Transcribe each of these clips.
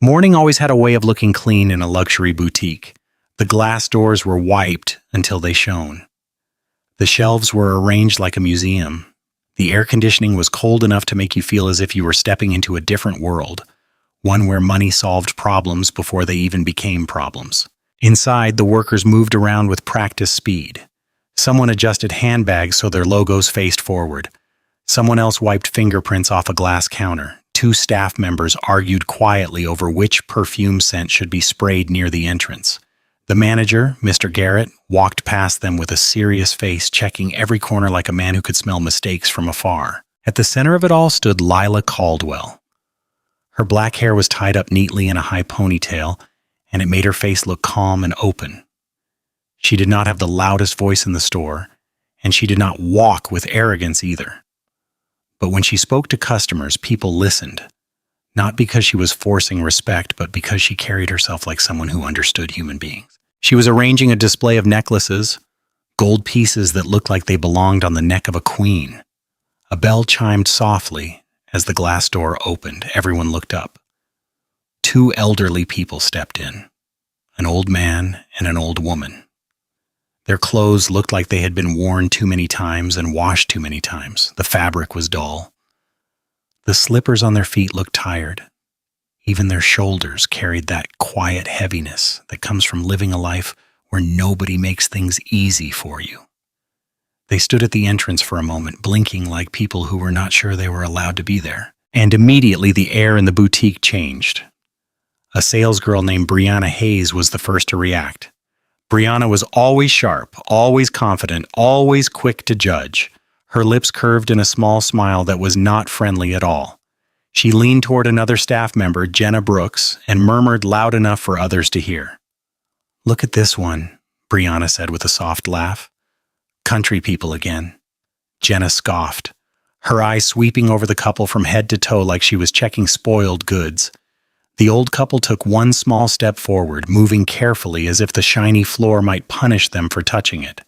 Morning always had a way of looking clean in a luxury boutique. The glass doors were wiped until they shone. The shelves were arranged like a museum. The air conditioning was cold enough to make you feel as if you were stepping into a different world, one where money solved problems before they even became problems. Inside, the workers moved around with practiced speed. Someone adjusted handbags so their logos faced forward. Someone else wiped fingerprints off a glass counter. Two staff members argued quietly over which perfume scent should be sprayed near the entrance. The manager, Mr. Garrett, walked past them with a serious face, checking every corner like a man who could smell mistakes from afar. At the center of it all stood Lila Caldwell. Her black hair was tied up neatly in a high ponytail, and it made her face look calm and open. She did not have the loudest voice in the store, and she did not walk with arrogance either. But when she spoke to customers, people listened, not because she was forcing respect, but because she carried herself like someone who understood human beings. She was arranging a display of necklaces, gold pieces that looked like they belonged on the neck of a queen. A bell chimed softly as the glass door opened. Everyone looked up. Two elderly people stepped in, an old man and an old woman. Their clothes looked like they had been worn too many times and washed too many times. The fabric was dull. The slippers on their feet looked tired. Even their shoulders carried that quiet heaviness that comes from living a life where nobody makes things easy for you. They stood at the entrance for a moment, blinking like people who were not sure they were allowed to be there. And immediately the air in the boutique changed. A salesgirl named Brianna Hayes was the first to react. Brianna was always sharp, always confident, always quick to judge. Her lips curved in a small smile that was not friendly at all. She leaned toward another staff member, Jenna Brooks, and murmured loud enough for others to hear. "Look at this one," Brianna said with a soft laugh. "Country people again." Jenna scoffed, her eyes sweeping over the couple from head to toe like she was checking spoiled goods. The old couple took one small step forward, moving carefully as if the shiny floor might punish them for touching it.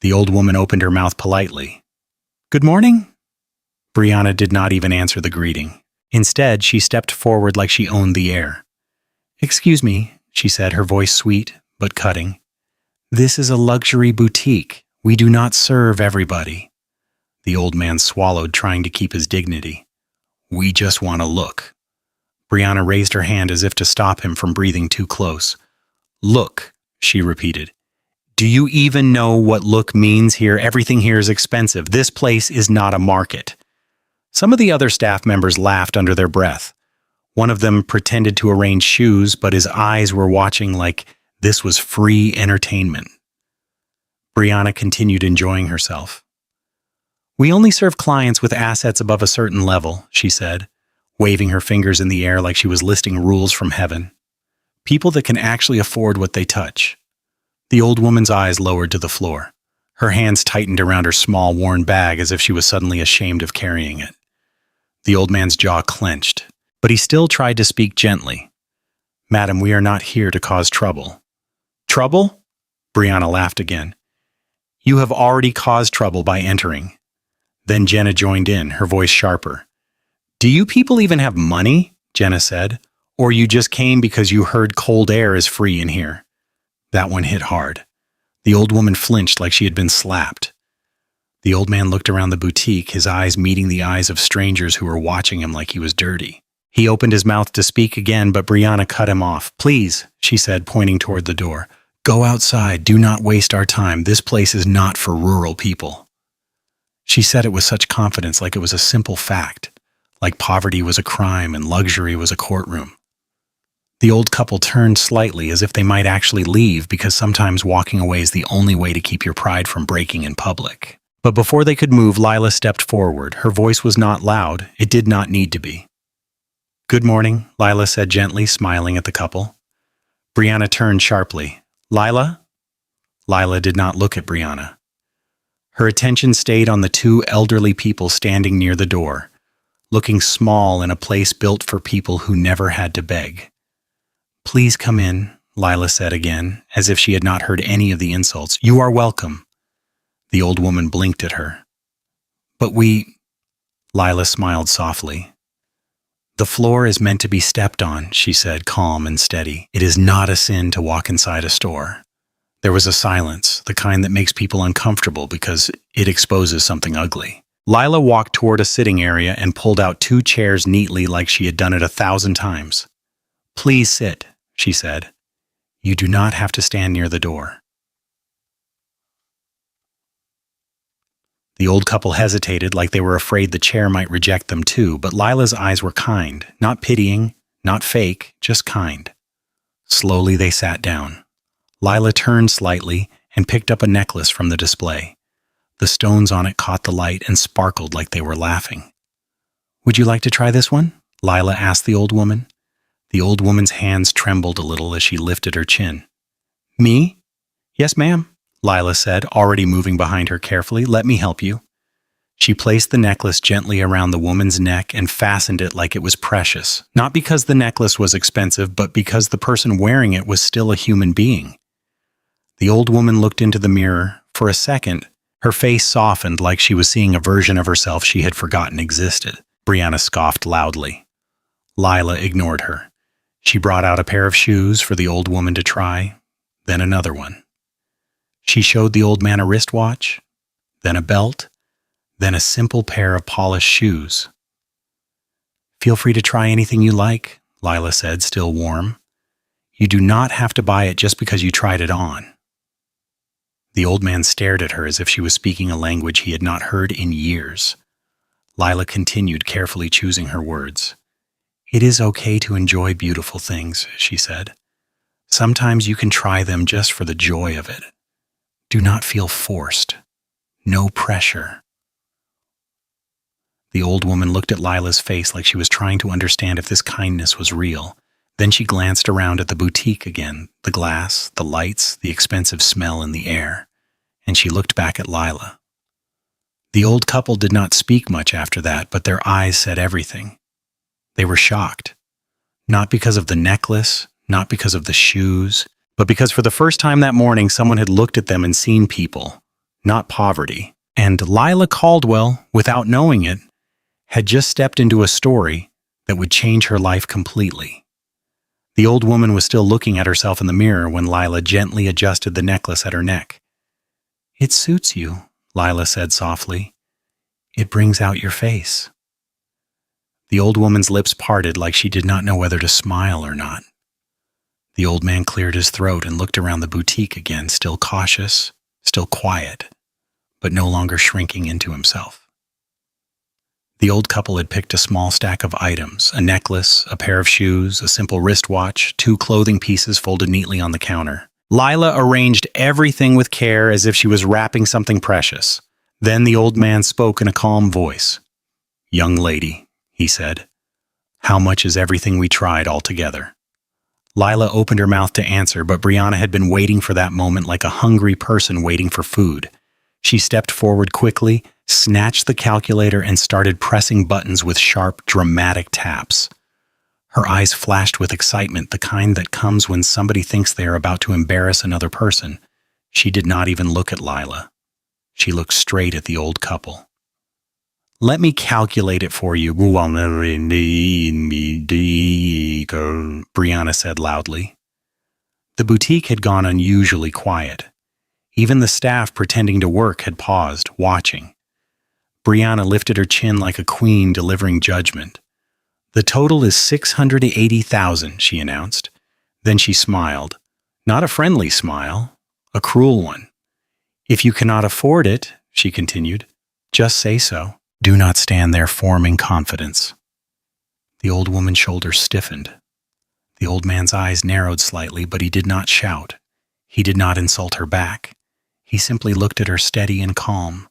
The old woman opened her mouth politely. "Good morning?" Brianna did not even answer the greeting. Instead, she stepped forward like she owned the air. "Excuse me," she said, her voice sweet but cutting. "This is a luxury boutique. We do not serve everybody." The old man swallowed, trying to keep his dignity. "We just want to look." Brianna raised her hand as if to stop him from breathing too close. "Look," she repeated. "Do you even know what look means here? Everything here is expensive. This place is not a market." Some of the other staff members laughed under their breath. One of them pretended to arrange shoes, but his eyes were watching like this was free entertainment. Brianna continued enjoying herself. "We only serve clients with assets above a certain level," she said, waving her fingers in the air like she was listing rules from heaven. "People that can actually afford what they touch." The old woman's eyes lowered to the floor. Her hands tightened around her small, worn bag as if she was suddenly ashamed of carrying it. The old man's jaw clenched, but he still tried to speak gently. "Madam, we are not here to cause trouble." "Trouble?" Brianna laughed again. "You have already caused trouble by entering." Then Jenna joined in, her voice sharper. "Do you people even have money?" Jenna said. "Or you just came because you heard cold air is free in here?" That one hit hard. The old woman flinched like she had been slapped. The old man looked around the boutique, his eyes meeting the eyes of strangers who were watching him like he was dirty. He opened his mouth to speak again, but Brianna cut him off. "Please," she said, pointing toward the door. "Go outside. Do not waste our time. This place is not for rural people." She said it with such confidence, like it was a simple fact. Like poverty was a crime and luxury was a courtroom. The old couple turned slightly as if they might actually leave, because sometimes walking away is the only way to keep your pride from breaking in public. But before they could move, Lila stepped forward. Her voice was not loud. It did not need to be. "Good morning," Lila said gently, smiling at the couple. Brianna turned sharply. "Lila?" Lila did not look at Brianna. Her attention stayed on the two elderly people standing near the door, looking small in a place built for people who never had to beg. "Please come in," Lila said again, as if she had not heard any of the insults. "You are welcome." The old woman blinked at her. "But we—" Lila smiled softly. "The floor is meant to be stepped on," she said, calm and steady. "It is not a sin to walk inside a store." There was a silence, the kind that makes people uncomfortable because it exposes something ugly. Lila walked toward a sitting area and pulled out 2 chairs neatly like she had done it 1,000 times. "Please sit," she said. "You do not have to stand near the door." The old couple hesitated like they were afraid the chair might reject them too, but Lila's eyes were kind, not pitying, not fake, just kind. Slowly they sat down. Lila turned slightly and picked up a necklace from the display. The stones on it caught the light and sparkled like they were laughing. "Would you like to try this one?" Lila asked the old woman. The old woman's hands trembled a little as she lifted her chin. "Me?" "Yes, ma'am," Lila said, already moving behind her carefully. "Let me help you." She placed the necklace gently around the woman's neck and fastened it like it was precious, not because the necklace was expensive, but because the person wearing it was still a human being. The old woman looked into the mirror. For a second, her face softened like she was seeing a version of herself she had forgotten existed. Brianna scoffed loudly. Lila ignored her. She brought out a pair of shoes for the old woman to try, then another one. She showed the old man a wristwatch, then a belt, then a simple pair of polished shoes. "Feel free to try anything you like," Lila said, still warm. "You do not have to buy it just because you tried it on." The old man stared at her as if she was speaking a language he had not heard in years. Lila continued, carefully choosing her words. "It is okay to enjoy beautiful things," she said. "Sometimes you can try them just for the joy of it. Do not feel forced. No pressure." The old woman looked at Lila's face like she was trying to understand if this kindness was real. Then she glanced around at the boutique again, the glass, the lights, the expensive smell in the air, and she looked back at Lila. The old couple did not speak much after that, but their eyes said everything. They were shocked. Not because of the necklace, not because of the shoes, but because for the first time that morning someone had looked at them and seen people, not poverty. And Lila Caldwell, without knowing it, had just stepped into a story that would change her life completely. The old woman was still looking at herself in the mirror when Lila gently adjusted the necklace at her neck. "It suits you," Lila said softly. "It brings out your face." The old woman's lips parted like she did not know whether to smile or not. The old man cleared his throat and looked around the boutique again, still cautious, still quiet, but no longer shrinking into himself. The old couple had picked a small stack of items, a necklace, a pair of shoes, a simple wristwatch, 2 clothing pieces folded neatly on the counter. Lila arranged everything with care as if she was wrapping something precious. Then the old man spoke in a calm voice. "Young lady," he said, "how much is everything we tried altogether?" Lila opened her mouth to answer, but Brianna had been waiting for that moment like a hungry person waiting for food. She stepped forward quickly, snatched the calculator, and started pressing buttons with sharp, dramatic taps. Her eyes flashed with excitement, the kind that comes when somebody thinks they are about to embarrass another person. She did not even look at Lila. She looked straight at the old couple. "Let me calculate it for you," Brianna said loudly. The boutique had gone unusually quiet. Even the staff pretending to work had paused, watching. Brianna lifted her chin like a queen delivering judgment. "The total is $680,000, she announced. Then she smiled. Not a friendly smile, a cruel one. "If you cannot afford it," she continued, "just say so. Do not stand there forming confidence." The old woman's shoulders stiffened. The old man's eyes narrowed slightly, but he did not shout. He did not insult her back. He simply looked at her steady and calm,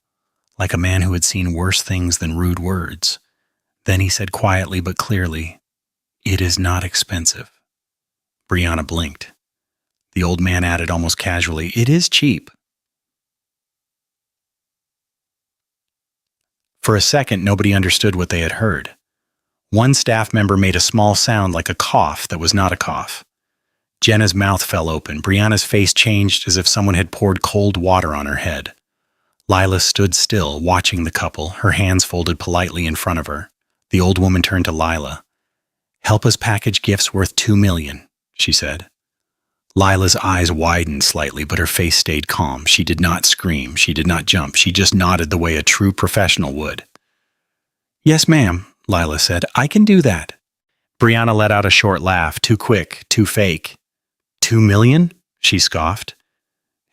like a man who had seen worse things than rude words. Then he said quietly but clearly, "It is not expensive." Brianna blinked. The old man added almost casually, "It is cheap." For a second, nobody understood what they had heard. One staff member made a small sound like a cough that was not a cough. Jenna's mouth fell open. Brianna's face changed as if someone had poured cold water on her head. Lila stood still, watching the couple, her hands folded politely in front of her. The old woman turned to Lila. Help us package gifts worth $2 million, she said. Lila's eyes widened slightly, but her face stayed calm. She did not scream. She did not jump. She just nodded the way a true professional would. Yes, ma'am, Lila said. I can do that. Brianna let out a short laugh, too quick, too fake. $2 million? She scoffed.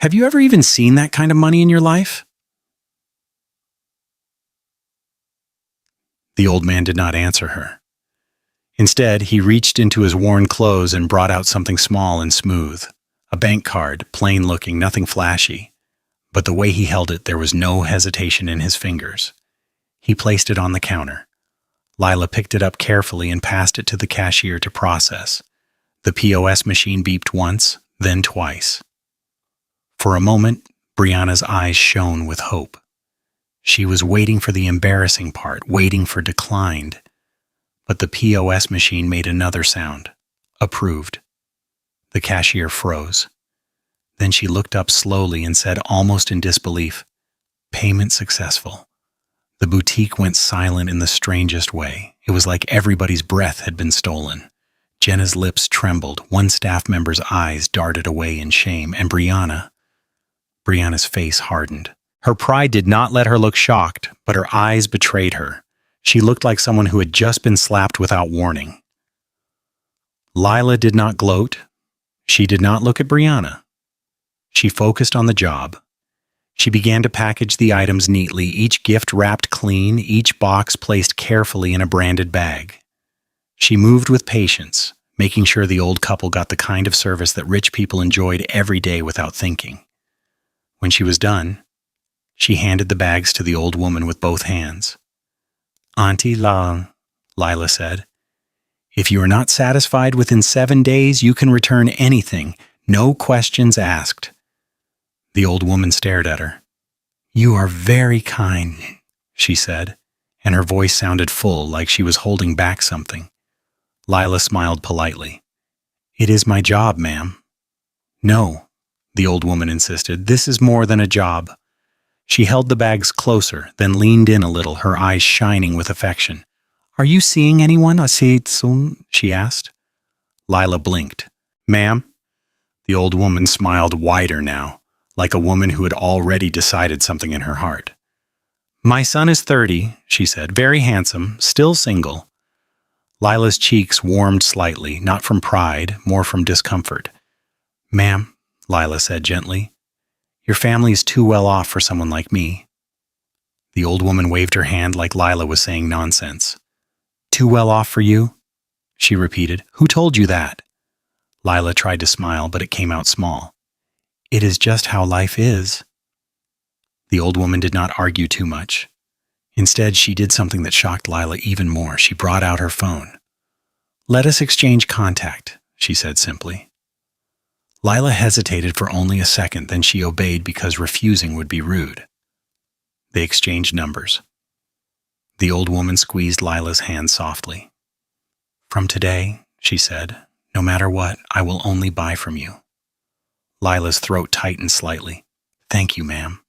Have you ever even seen that kind of money in your life? The old man did not answer her. Instead, he reached into his worn clothes and brought out something small and smooth. A bank card, plain looking, nothing flashy. But the way he held it, there was no hesitation in his fingers. He placed it on the counter. Lila picked it up carefully and passed it to the cashier to process. The POS machine beeped once, then twice. For a moment, Brianna's eyes shone with hope. She was waiting for the embarrassing part, waiting for declined. But the POS machine made another sound. Approved. The cashier froze. Then she looked up slowly and said, almost in disbelief, "Payment successful." The boutique went silent in the strangest way. It was like everybody's breath had been stolen. Jenna's lips trembled. One staff member's eyes darted away in shame, and Brianna's face hardened. Her pride did not let her look shocked, but her eyes betrayed her. She looked like someone who had just been slapped without warning. Lila did not gloat. She did not look at Brianna. She focused on the job. She began to package the items neatly, each gift wrapped clean, each box placed carefully in a branded bag. She moved with patience, making sure the old couple got the kind of service that rich people enjoyed every day without thinking. When she was done, she handed the bags to the old woman with both hands. "Auntie Lila said, if you are not satisfied within 7 days, you can return anything, no questions asked." The old woman stared at her. "You are very kind," she said, and her voice sounded full, like she was holding back something. Lila smiled politely. "It is my job, ma'am." "No," the old woman insisted. "This is more than a job." She held the bags closer, then leaned in a little, her eyes shining with affection. "Are you seeing anyone, she asked. Lila blinked. "Ma'am?" The old woman smiled wider now, like a woman who had already decided something in her heart. "My son is 30, she said, very handsome, still single." Lila's cheeks warmed slightly, not from pride, more from discomfort. "Ma'am," Lila said gently, "your family is too well off for someone like me." The old woman waved her hand like Lila was saying nonsense. "Too well off for you?" she repeated. "Who told you that?" Lila tried to smile, but it came out small. "It is just how life is." The old woman did not argue too much. Instead, she did something that shocked Lila even more. She brought out her phone. "Let us exchange contact," she said simply. Lila hesitated for only a second, then she obeyed because refusing would be rude. They exchanged numbers. The old woman squeezed Lila's hand softly. "From today," she said, "no matter what, I will only buy from you." Lila's throat tightened slightly. "Thank you, ma'am."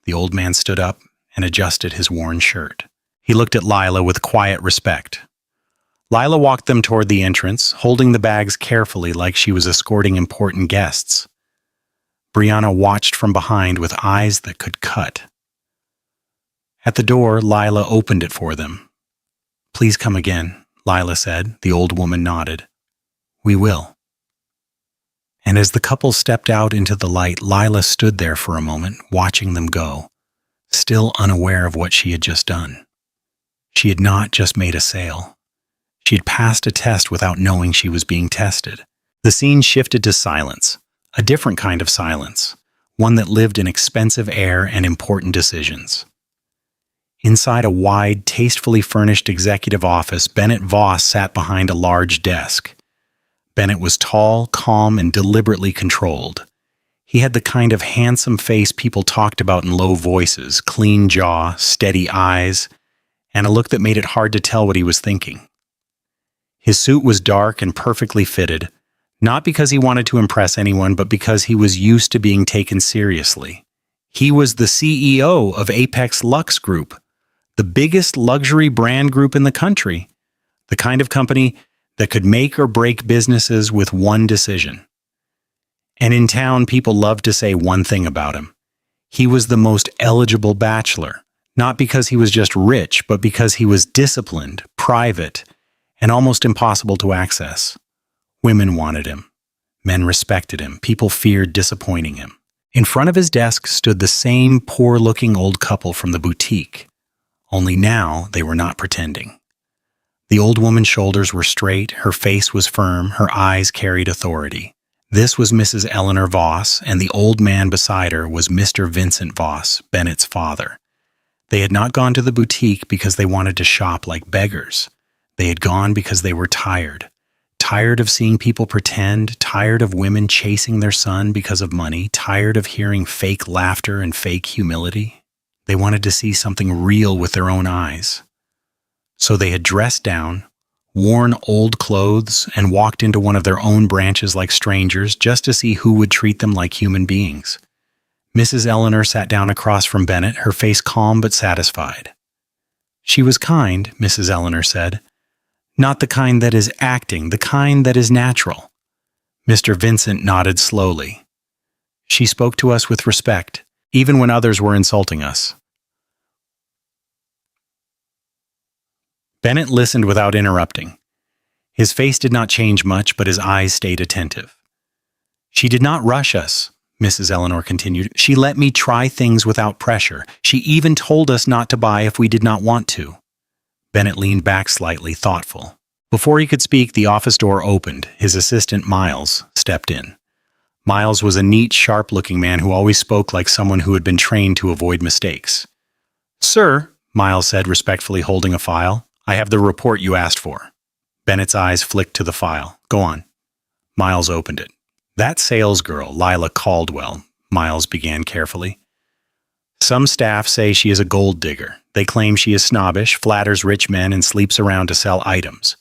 The old man stood up and adjusted his worn shirt. He looked at Lila with quiet respect. Lila walked them toward the entrance, holding the bags carefully like she was escorting important guests. Brianna watched from behind with eyes that could cut. At the door, Lila opened it for them. "Please come again," Lila said. The old woman nodded. "We will." And as the couple stepped out into the light, Lila stood there for a moment, watching them go, still unaware of what she had just done. She had not just made a sale. She had passed a test without knowing she was being tested. The scene shifted to silence, a different kind of silence, one that lived in expensive air and important decisions. Inside a wide, tastefully furnished executive office, Bennett Voss sat behind a large desk. Bennett was tall, calm, and deliberately controlled. He had the kind of handsome face people talked about in low voices, clean jaw, steady eyes, and a look that made it hard to tell what he was thinking. His suit was dark and perfectly fitted, not because he wanted to impress anyone, but because he was used to being taken seriously. He was the CEO of Apex Lux Group, the biggest luxury brand group in the country. The kind of company that could make or break businesses with one decision. And in town, people loved to say one thing about him. He was the most eligible bachelor, not because he was just rich, but because he was disciplined, private, and almost impossible to access. Women wanted him. Men respected him. People feared disappointing him. In front of his desk stood the same poor-looking old couple from the boutique, only now they were not pretending. The old woman's shoulders were straight, her face was firm, her eyes carried authority. This was Mrs. Eleanor Voss, and the old man beside her was Mr. Vincent Voss, Bennett's father. They had not gone to the boutique because they wanted to shop like beggars. They had gone because they were tired. Tired of seeing people pretend, tired of women chasing their son because of money, tired of hearing fake laughter and fake humility. They wanted to see something real with their own eyes. So they had dressed down, worn old clothes, and walked into one of their own branches like strangers just to see who would treat them like human beings. Mrs. Eleanor sat down across from Bennett, her face calm but satisfied. She was kind, Mrs. Eleanor said. Not the kind that is acting, the kind that is natural. Mr. Vincent nodded slowly. She spoke to us with respect, even when others were insulting us. Bennett listened without interrupting. His face did not change much, but his eyes stayed attentive. She did not rush us, Mrs. Eleanor continued. She let me try things without pressure. She even told us not to buy if we did not want to. Bennett leaned back slightly, thoughtful. Before he could speak, the office door opened. His assistant, Miles, stepped in. Miles was a neat, sharp-looking man who always spoke like someone who had been trained to avoid mistakes. Sir, Miles said, respectfully holding a file, I have the report you asked for. Bennett's eyes flicked to the file. Go on. Miles opened it. That sales girl, Lila Caldwell, Miles began carefully. Some staff say she is a gold digger. They claim she is snobbish, flatters rich men, and sleeps around to sell items.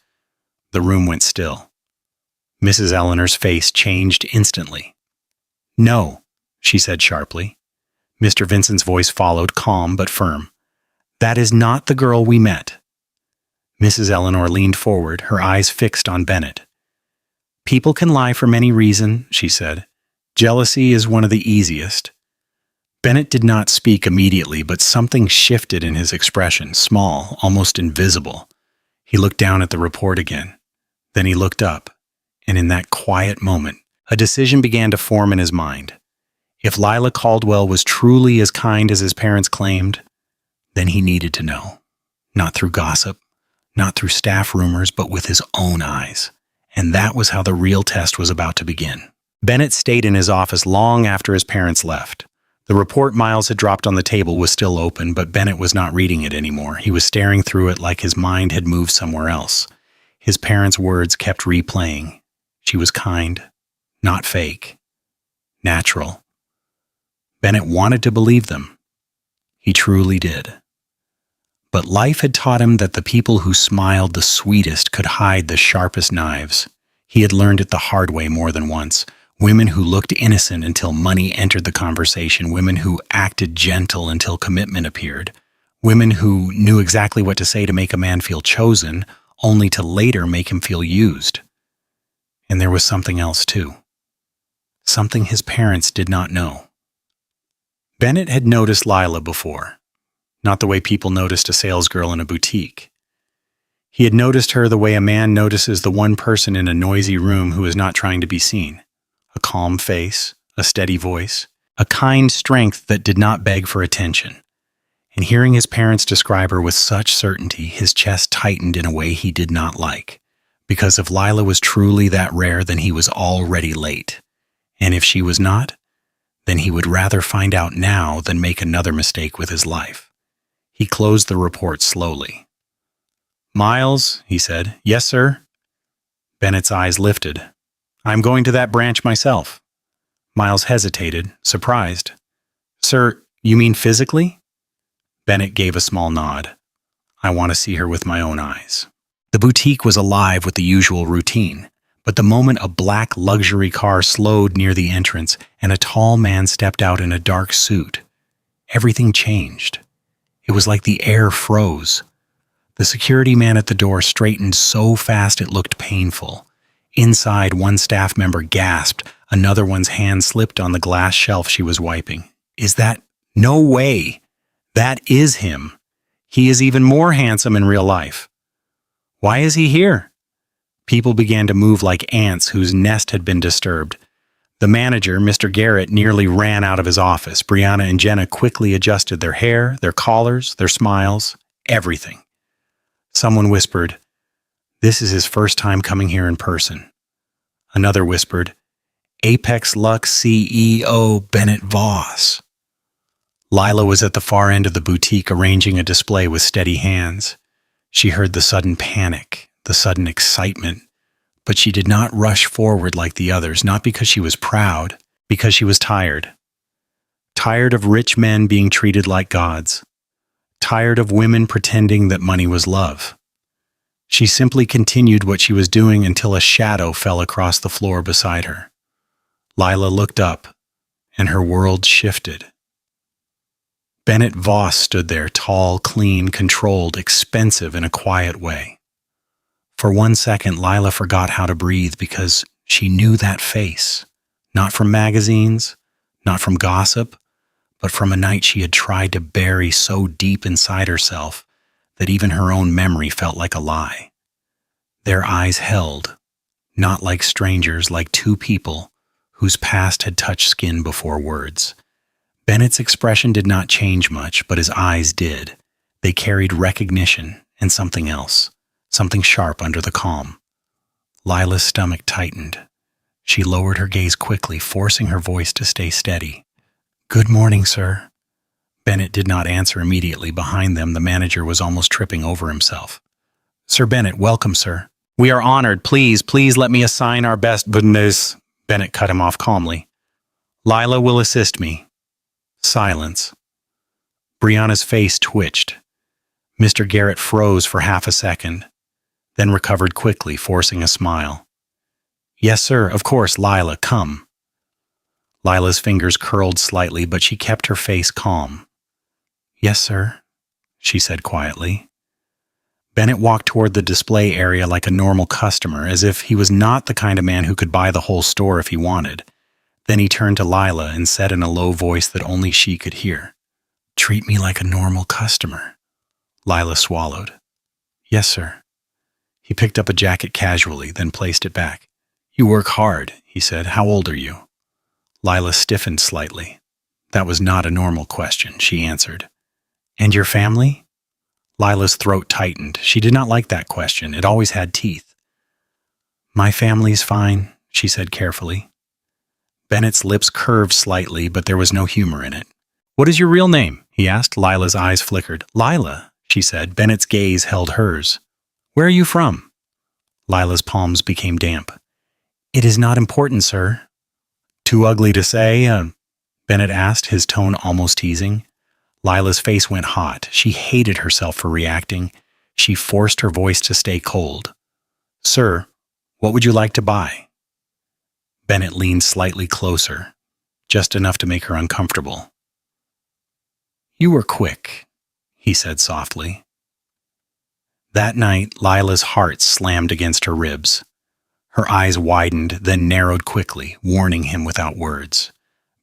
The room went still. Mrs. Eleanor's face changed instantly. No, she said sharply. Mr. Vincent's voice followed, calm but firm. That is not the girl we met. Mrs. Eleanor leaned forward, her eyes fixed on Bennett. People can lie for many reasons, she said. Jealousy is one of the easiest. Bennett did not speak immediately, but something shifted in his expression, small, almost invisible. He looked down at the report again. Then he looked up, and in that quiet moment, a decision began to form in his mind. If Lila Caldwell was truly as kind as his parents claimed, then he needed to know. Not through gossip, not through staff rumors, but with his own eyes. And that was how the real test was about to begin. Bennett stayed in his office long after his parents left. The report Miles had dropped on the table was still open, but Bennett was not reading it anymore. He was staring through it like his mind had moved somewhere else. His parents' words kept replaying. She was kind, not fake, natural. Bennett wanted to believe them. He truly did. But life had taught him that the people who smiled the sweetest could hide the sharpest knives. He had learned it the hard way more than once. Women who looked innocent until money entered the conversation, women who acted gentle until commitment appeared, women who knew exactly what to say to make a man feel chosen, only to later make him feel used. And there was something else too. Something his parents did not know. Bennett had noticed Lila before, not the way people noticed a salesgirl in a boutique. He had noticed her the way a man notices the one person in a noisy room who is not trying to be seen. A calm face, a steady voice, a kind strength that did not beg for attention. And hearing his parents describe her with such certainty, his chest tightened in a way he did not like. Because if Lila was truly that rare, then he was already late. And if she was not, then he would rather find out now than make another mistake with his life. He closed the report slowly. Miles, he said. Yes, sir? Bennett's eyes lifted. I'm going to that branch myself. Miles hesitated, surprised. Sir, you mean physically? Bennett gave a small nod. I want to see her with my own eyes. The boutique was alive with the usual routine, but the moment a black luxury car slowed near the entrance and a tall man stepped out in a dark suit, everything changed. It was like the air froze. The security man at the door straightened so fast it looked painful. Inside, one staff member gasped. Another one's hand slipped on the glass shelf she was wiping. Is that? No way! That is him. He is even more handsome in real life. Why is he here? People began to move like ants whose nest had been disturbed. The manager, Mr. Garrett, nearly ran out of his office. Brianna and Jenna quickly adjusted their hair, their collars, their smiles, everything. Someone whispered, "This is his first time coming here in person." Another whispered, "Apex Lux CEO Bennett Voss." Lila was at the far end of the boutique arranging a display with steady hands. She heard the sudden panic, the sudden excitement, but she did not rush forward like the others, not because she was proud, because she was tired. Tired of rich men being treated like gods. Tired of women pretending that money was love. She simply continued what she was doing until a shadow fell across the floor beside her. Lila looked up, and her world shifted. Bennett Voss stood there, tall, clean, controlled, expensive in a quiet way. For 1 second, Lila forgot how to breathe because she knew that face, not from magazines, not from gossip, but from a night she had tried to bury so deep inside herself that even her own memory felt like a lie. Their eyes held, not like strangers, like two people whose past had touched skin before words. Bennett's expression did not change much, but his eyes did. They carried recognition and something else, something sharp under the calm. Lila's stomach tightened. She lowered her gaze quickly, forcing her voice to stay steady. "Good morning, sir." Bennett did not answer immediately. Behind them, the manager was almost tripping over himself. "Sir Bennett, welcome, sir. We are honored. Please let me assign our best business." Bennett cut him off calmly. "Lila will assist me." Silence. Brianna's face twitched. Mr. Garrett froze for half a second, then recovered quickly, forcing a smile. "Yes, sir, of course, Lila, come." Lila's fingers curled slightly, but she kept her face calm. "Yes, sir," she said quietly. Bennett walked toward the display area like a normal customer, as if he was not the kind of man who could buy the whole store if he wanted. Then he turned to Lila and said in a low voice that only she could hear, "Treat me like a normal customer." Lila swallowed. "Yes, sir." He picked up a jacket casually, then placed it back. "You work hard," he said. "How old are you?" Lila stiffened slightly. That was not a normal question, she answered. "And your family?" Lila's throat tightened. She did not like that question. It always had teeth. "My family's fine," she said carefully. Bennett's lips curved slightly, but there was no humor in it. "What is your real name?" he asked. Lila's eyes flickered. "Lila," she said. Bennett's gaze held hers. "Where are you from?" Lila's palms became damp. "It is not important, sir." "Too ugly to say?" Bennett asked, his tone almost teasing. Lila's face went hot. She hated herself for reacting. She forced her voice to stay cold. "Sir, what would you like to buy?" Bennett leaned slightly closer, just enough to make her uncomfortable. "You were quick," he said softly. That night, Lila's heart slammed against her ribs. Her eyes widened, then narrowed quickly, warning him without words.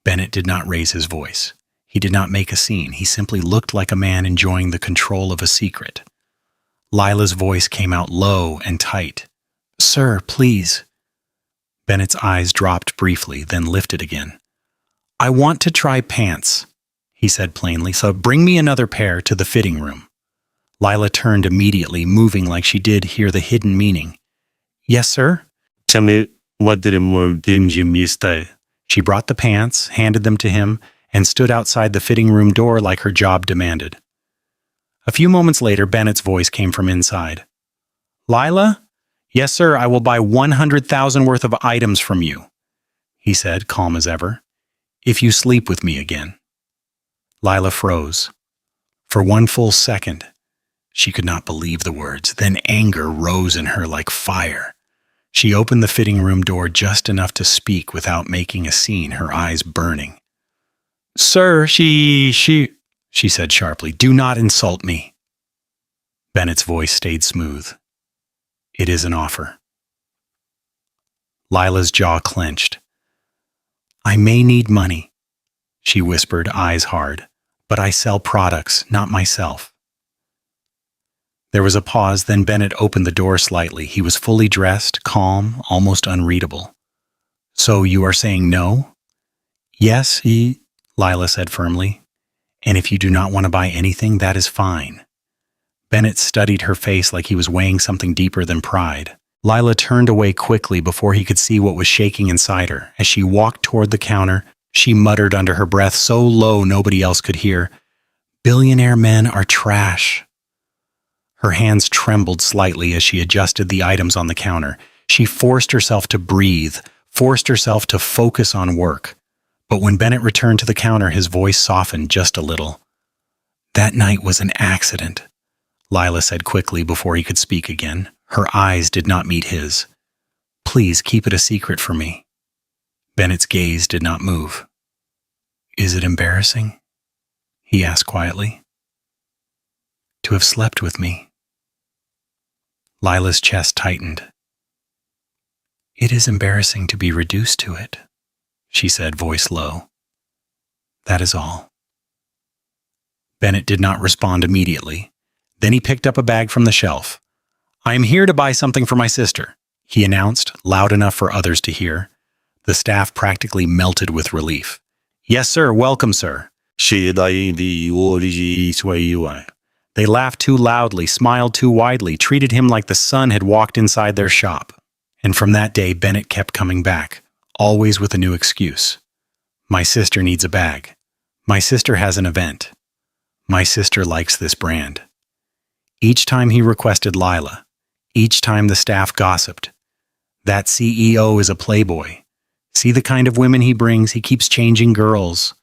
Bennett did not raise his voice. He did not make a scene. He simply looked like a man enjoying the control of a secret. Lila's voice came out low and tight. "Sir, please." Bennett's eyes dropped briefly, then lifted again. "I want to try pants," he said plainly, "so bring me another pair to the fitting room." Lila turned immediately, moving like she did hear the hidden meaning. "Yes, sir?" She brought the pants, handed them to him, and stood outside the fitting room door like her job demanded. A few moments later, Bennett's voice came from inside. "Lila?" "Yes, sir, I will buy 100,000 worth of items from you," he said, calm as ever, "if you sleep with me again." Lila froze. For one full second, she could not believe the words. Then anger rose in her like fire. She opened the fitting room door just enough to speak without making a scene, her eyes burning. "Sir, she said sharply, "do not insult me." Bennett's voice stayed smooth. It is an offer. Lila's jaw clenched. I may need money, she whispered, eyes hard, but I sell products, not myself. There was a pause, then Bennett opened the door slightly. He was fully dressed, calm, almost unreadable. So you are saying no? Yes, Lila said firmly. And if you do not want to buy anything, that is fine. Bennett studied her face like he was weighing something deeper than pride. Lila turned away quickly before he could see what was shaking inside her. As she walked toward the counter, she muttered under her breath so low nobody else could hear, "Billionaire men are trash." Her hands trembled slightly as she adjusted the items on the counter. She forced herself to breathe, forced herself to focus on work. But when Bennett returned to the counter, his voice softened just a little. That night was an accident, Lila said quickly before he could speak again. Her eyes did not meet his. Please keep it a secret for me. Bennett's gaze did not move. Is it embarrassing? He asked quietly. To have slept with me. Lila's chest tightened. It is embarrassing to be reduced to it, she said, voice low. That is all. Bennett did not respond immediately. Then he picked up a bag from the shelf. I am here to buy something for my sister, he announced, loud enough for others to hear. The staff practically melted with relief. Yes, sir. Welcome, sir. They laughed too loudly, smiled too widely, treated him like the sun had walked inside their shop. And from that day, Bennett kept coming back, always with a new excuse. My sister needs a bag. My sister has an event. My sister likes this brand. Each time he requested Lila, each time the staff gossiped. That CEO is a playboy. See the kind of women he brings, he keeps changing girls.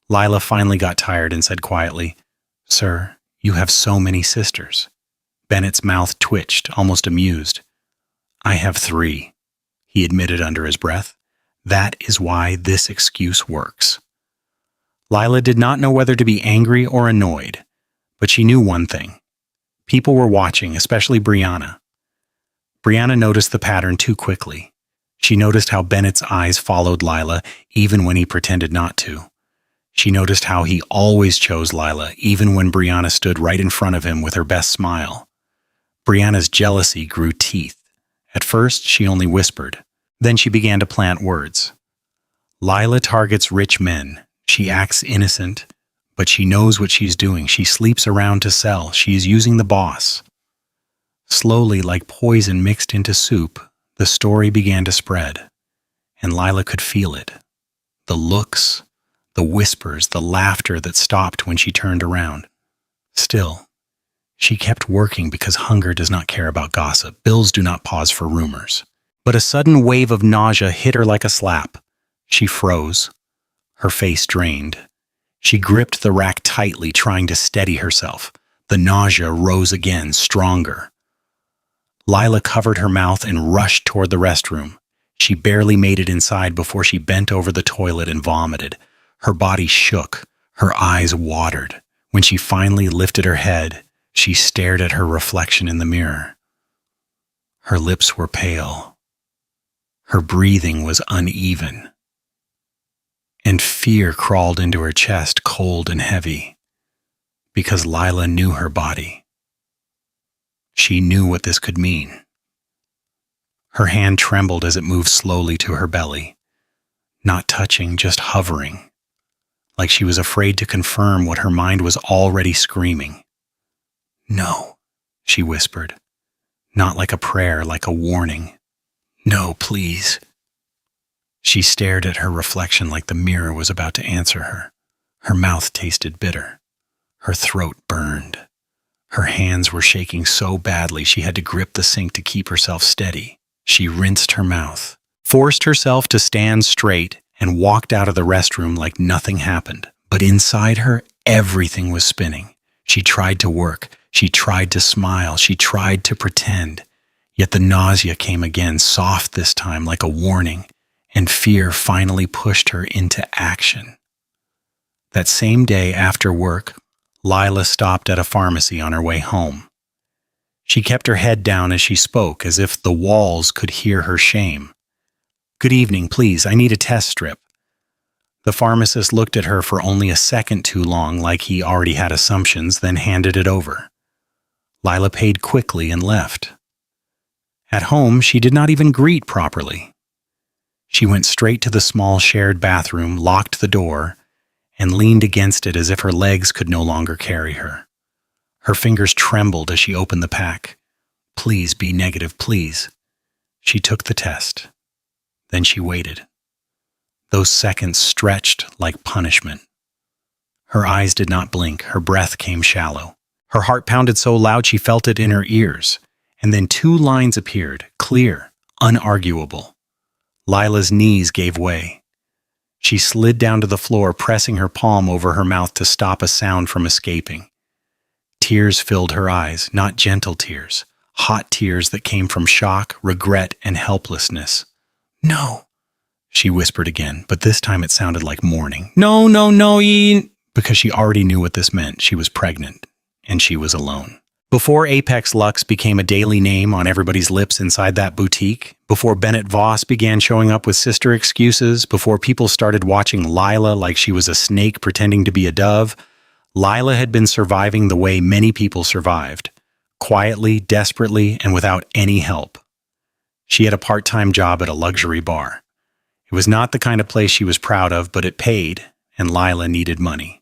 Lila finally got tired and said quietly, Sir, you have so many sisters. Bennett's mouth twitched, almost amused. I have 3, he admitted under his breath. That is why this excuse works. Lila did not know whether to be angry or annoyed, but she knew one thing. People were watching, especially Brianna. Brianna noticed the pattern too quickly. She noticed how Bennett's eyes followed Lila even when he pretended not to. She noticed how he always chose Lila even when Brianna stood right in front of him with her best smile. Brianna's jealousy grew teeth. At first, she only whispered. Then she began to plant words. Lila targets rich men. She acts innocent, but she knows what she's doing. She sleeps around to sell. She is using the boss. Slowly, like poison mixed into soup, the story began to spread, and Lila could feel it. The looks, the whispers, the laughter that stopped when she turned around. Still, she kept working because hunger does not care about gossip. Bills do not pause for rumors. But a sudden wave of nausea hit her like a slap. She froze. Her face drained. She gripped the rack tightly, trying to steady herself. The nausea rose again, stronger. Lila covered her mouth and rushed toward the restroom. She barely made it inside before she bent over the toilet and vomited. Her body shook. Her eyes watered. When she finally lifted her head, she stared at her reflection in the mirror. Her lips were pale. Her breathing was uneven. And fear crawled into her chest, cold and heavy, because Lila knew her body. She knew what this could mean. Her hand trembled as it moved slowly to her belly, not touching, just hovering, like she was afraid to confirm what her mind was already screaming. No, she whispered, not like a prayer, like a warning. No, please. She stared at her reflection like the mirror was about to answer her. Her mouth tasted bitter. Her throat burned. Her hands were shaking so badly she had to grip the sink to keep herself steady. She rinsed her mouth, forced herself to stand straight, and walked out of the restroom like nothing happened. But inside her, everything was spinning. She tried to work. She tried to smile. She tried to pretend. Yet the nausea came again, soft this time, like a warning, and fear finally pushed her into action. That same day after work, Lila stopped at a pharmacy on her way home. She kept her head down as she spoke, as if the walls could hear her shame. "Good evening, please. I need a test strip." The pharmacist looked at her for only a second too long, like he already had assumptions, then handed it over. Lila paid quickly and left. At home, she did not even greet properly. She went straight to the small shared bathroom, locked the door, and leaned against it as if her legs could no longer carry her. Her fingers trembled as she opened the pack. "Please be negative, please." She took the test. Then she waited. Those seconds stretched like punishment. Her eyes did not blink. Her breath came shallow. Her heart pounded so loud she felt it in her ears. And then 2 lines appeared, clear, unarguable. Lila's knees gave way. She slid down to the floor, pressing her palm over her mouth to stop a sound from escaping. Tears filled her eyes, not gentle tears, hot tears that came from shock, regret, and helplessness. "No," she whispered again, but this time it sounded like mourning. "No, no, no, because she already knew what this meant. She was pregnant, and she was alone. Before Apex Lux became a daily name on everybody's lips inside that boutique, before Bennett Voss began showing up with sister excuses, before people started watching Lila like she was a snake pretending to be a dove, Lila had been surviving the way many people survived, quietly, desperately, and without any help. She had a part-time job at a luxury bar. It was not the kind of place she was proud of, but it paid, and Lila needed money.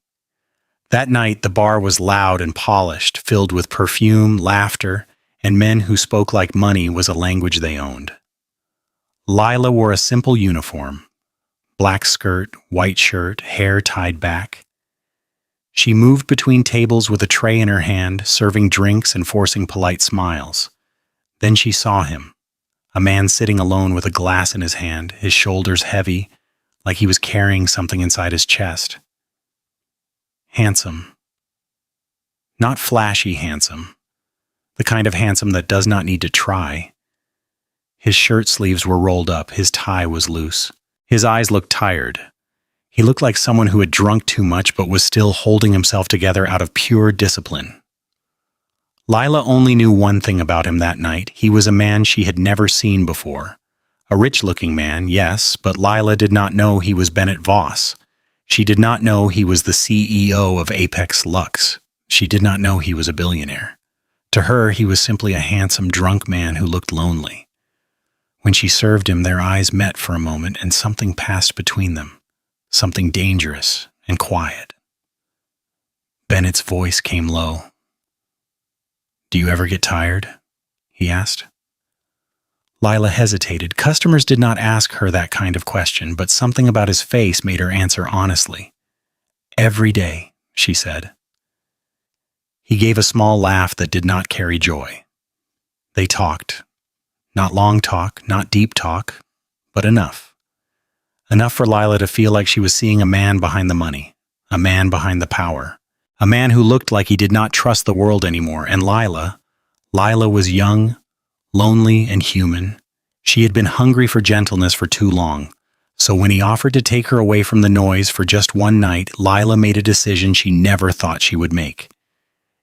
That night, the bar was loud and polished, filled with perfume, laughter, and men who spoke like money was a language they owned. Lila wore a simple uniform, black skirt, white shirt, hair tied back. She moved between tables with a tray in her hand, serving drinks and forcing polite smiles. Then she saw him, a man sitting alone with a glass in his hand, his shoulders heavy, like he was carrying something inside his chest. Handsome. Not flashy handsome, the kind of handsome that does not need to try. His shirt sleeves were rolled up, his tie was loose. His eyes looked tired. He looked like someone who had drunk too much but was still holding himself together out of pure discipline. Lila only knew one thing about him that night. He was a man she had never seen before. A rich-looking man, yes, but Lila did not know he was Bennett Voss. She did not know he was the CEO of Apex Lux. She did not know he was a billionaire. To her, he was simply a handsome, drunk man who looked lonely. When she served him, their eyes met for a moment, and something passed between them, something dangerous and quiet. Bennett's voice came low. "Do you ever get tired?" he asked. Lila hesitated. Customers did not ask her that kind of question, but something about his face made her answer honestly. "Every day," she said. He gave a small laugh that did not carry joy. They talked. Not long talk, not deep talk, but enough. Enough for Lila to feel like she was seeing a man behind the money, a man behind the power, a man who looked like he did not trust the world anymore. And Lila was young, lonely, and human. She had been hungry for gentleness for too long. So when he offered to take her away from the noise for just one night, Lila made a decision she never thought she would make.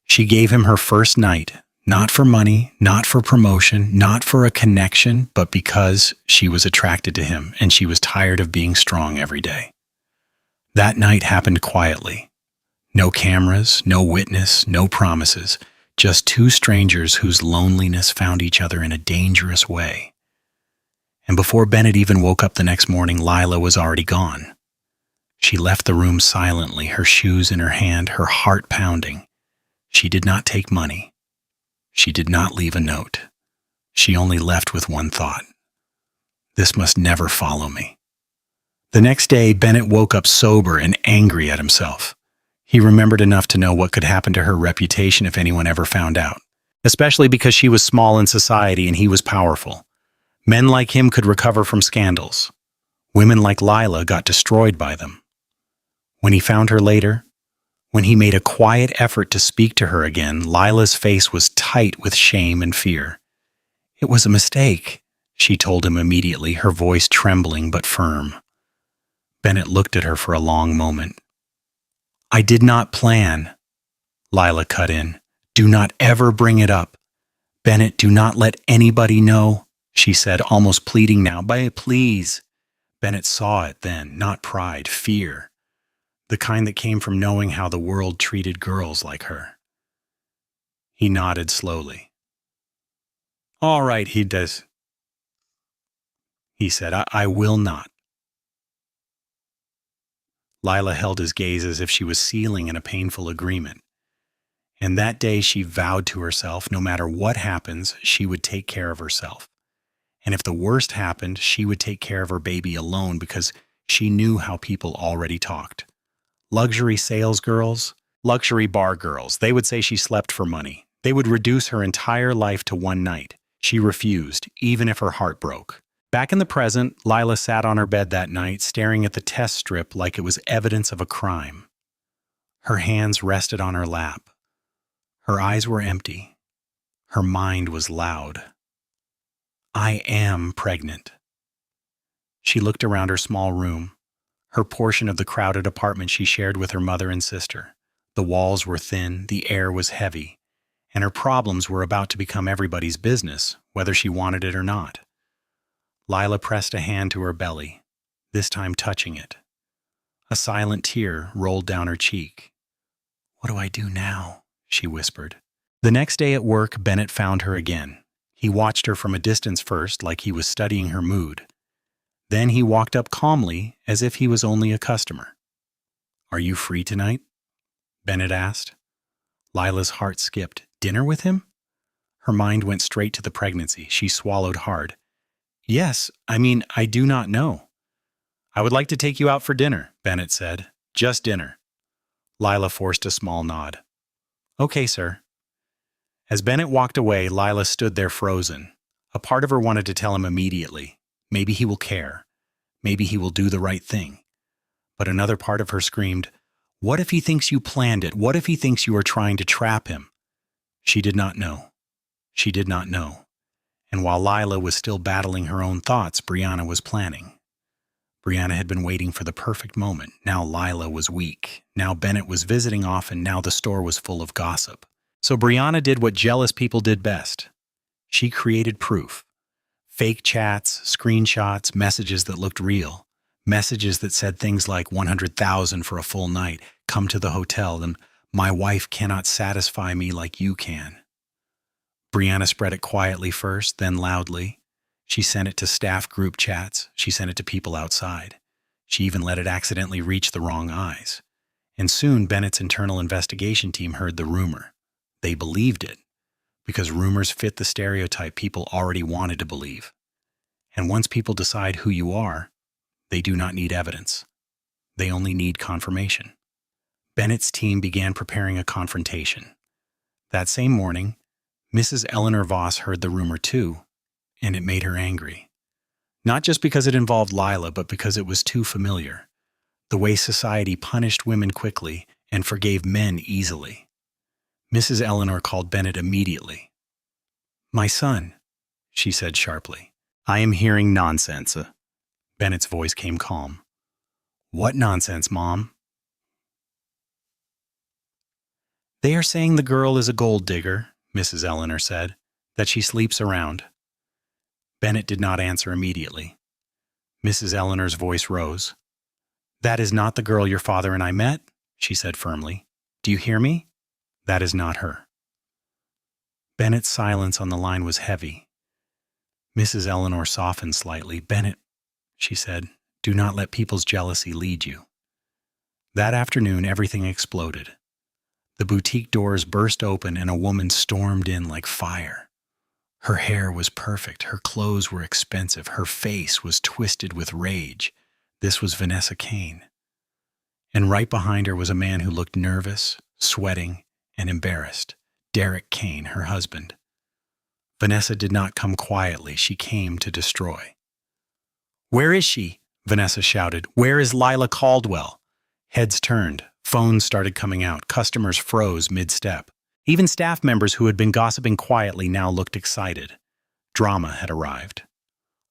She gave him her first night, not for money, not for promotion, not for a connection, but because she was attracted to him and she was tired of being strong every day. That night happened quietly. No cameras, no witness, no promises. Just 2 strangers whose loneliness found each other in a dangerous way. And before Bennett even woke up the next morning, Lila was already gone. She left the room silently, her shoes in her hand, her heart pounding. She did not take money. She did not leave a note. She only left with one thought. This must never follow me. The next day, Bennett woke up sober and angry at himself. He remembered enough to know what could happen to her reputation if anyone ever found out, especially because she was small in society and he was powerful. Men like him could recover from scandals. Women like Lila got destroyed by them. When he found her later, when he made a quiet effort to speak to her again, Lila's face was tight with shame and fear. "It was a mistake," she told him immediately, her voice trembling but firm. Bennett looked at her for a long moment. "I did not plan," Lila cut in. "Do not ever bring it up. Bennett, do not let anybody know, she said, almost pleading now. Please. Bennett saw it then, not pride, fear, the kind that came from knowing how the world treated girls like her. He nodded slowly. All right, he said, I will not. Lila held his gaze as if she was sealing in a painful agreement. And that day she vowed to herself, no matter what happens, she would take care of herself. And if the worst happened, she would take care of her baby alone because she knew how people already talked. Luxury sales girls, luxury bar girls, they would say she slept for money. They would reduce her entire life to one night. She refused, even if her heart broke. Back in the present, Lila sat on her bed that night, staring at the test strip like it was evidence of a crime. Her hands rested on her lap. Her eyes were empty. Her mind was loud. I am pregnant. She looked around her small room, her portion of the crowded apartment she shared with her mother and sister. The walls were thin, the air was heavy, and her problems were about to become everybody's business, whether she wanted it or not. Lila pressed a hand to her belly, this time touching it. A silent tear rolled down her cheek. What do I do now? She whispered. The next day at work, Bennett found her again. He watched her from a distance first, like he was studying her mood. Then he walked up calmly, as if he was only a customer. Are you free tonight? Bennett asked. Lila's heart skipped. Dinner with him? Her mind went straight to the pregnancy. She swallowed hard. Yes, I do not know. I would like to take you out for dinner, Bennett said. Just dinner. Lila forced a small nod. Okay, sir. As Bennett walked away, Lila stood there frozen. A part of her wanted to tell him immediately. Maybe he will care. Maybe he will do the right thing. But another part of her screamed, what if he thinks you planned it? What if he thinks you are trying to trap him? She did not know. She did not know. And while Lila was still battling her own thoughts, Brianna was planning. Brianna had been waiting for the perfect moment. Now Lila was weak. Now Bennett was visiting often. Now the store was full of gossip. So Brianna did what jealous people did best. She created proof. Fake chats, screenshots, messages that looked real. Messages that said things like 100,000 for a full night, come to the hotel, and my wife cannot satisfy me like you can. Brianna spread it quietly first, then loudly. She sent it to staff group chats. She sent it to people outside. She even let it accidentally reach the wrong eyes. And soon Bennett's internal investigation team heard the rumor. They believed it, because rumors fit the stereotype people already wanted to believe. And once people decide who you are, they do not need evidence. They only need confirmation. Bennett's team began preparing a confrontation. That same morning, Mrs. Eleanor Voss heard the rumor too, and it made her angry. Not just because it involved Lila, but because it was too familiar. The way society punished women quickly and forgave men easily. Mrs. Eleanor called Bennett immediately. My son, she said sharply. I am hearing nonsense. Bennett's voice came calm. What nonsense, Mom? They are saying the girl is a gold digger, Mrs. Eleanor said, that she sleeps around. Bennett did not answer immediately. Mrs. Eleanor's voice rose. That is not the girl your father and I met, she said firmly. Do you hear me? That is not her. Bennett's silence on the line was heavy. Mrs. Eleanor softened slightly. Bennett, she said, do not let people's jealousy lead you. That afternoon, everything exploded. The boutique doors burst open and a woman stormed in like fire. Her hair was perfect, her clothes were expensive, her face was twisted with rage. This was Vanessa Kane. And right behind her was a man who looked nervous, sweating, and embarrassed. Derek Kane, her husband. Vanessa did not come quietly, she came to destroy. Where is she? Vanessa shouted. Where is Lila Caldwell? Heads turned. Phones started coming out. Customers froze mid-step. Even staff members who had been gossiping quietly now looked excited. Drama had arrived.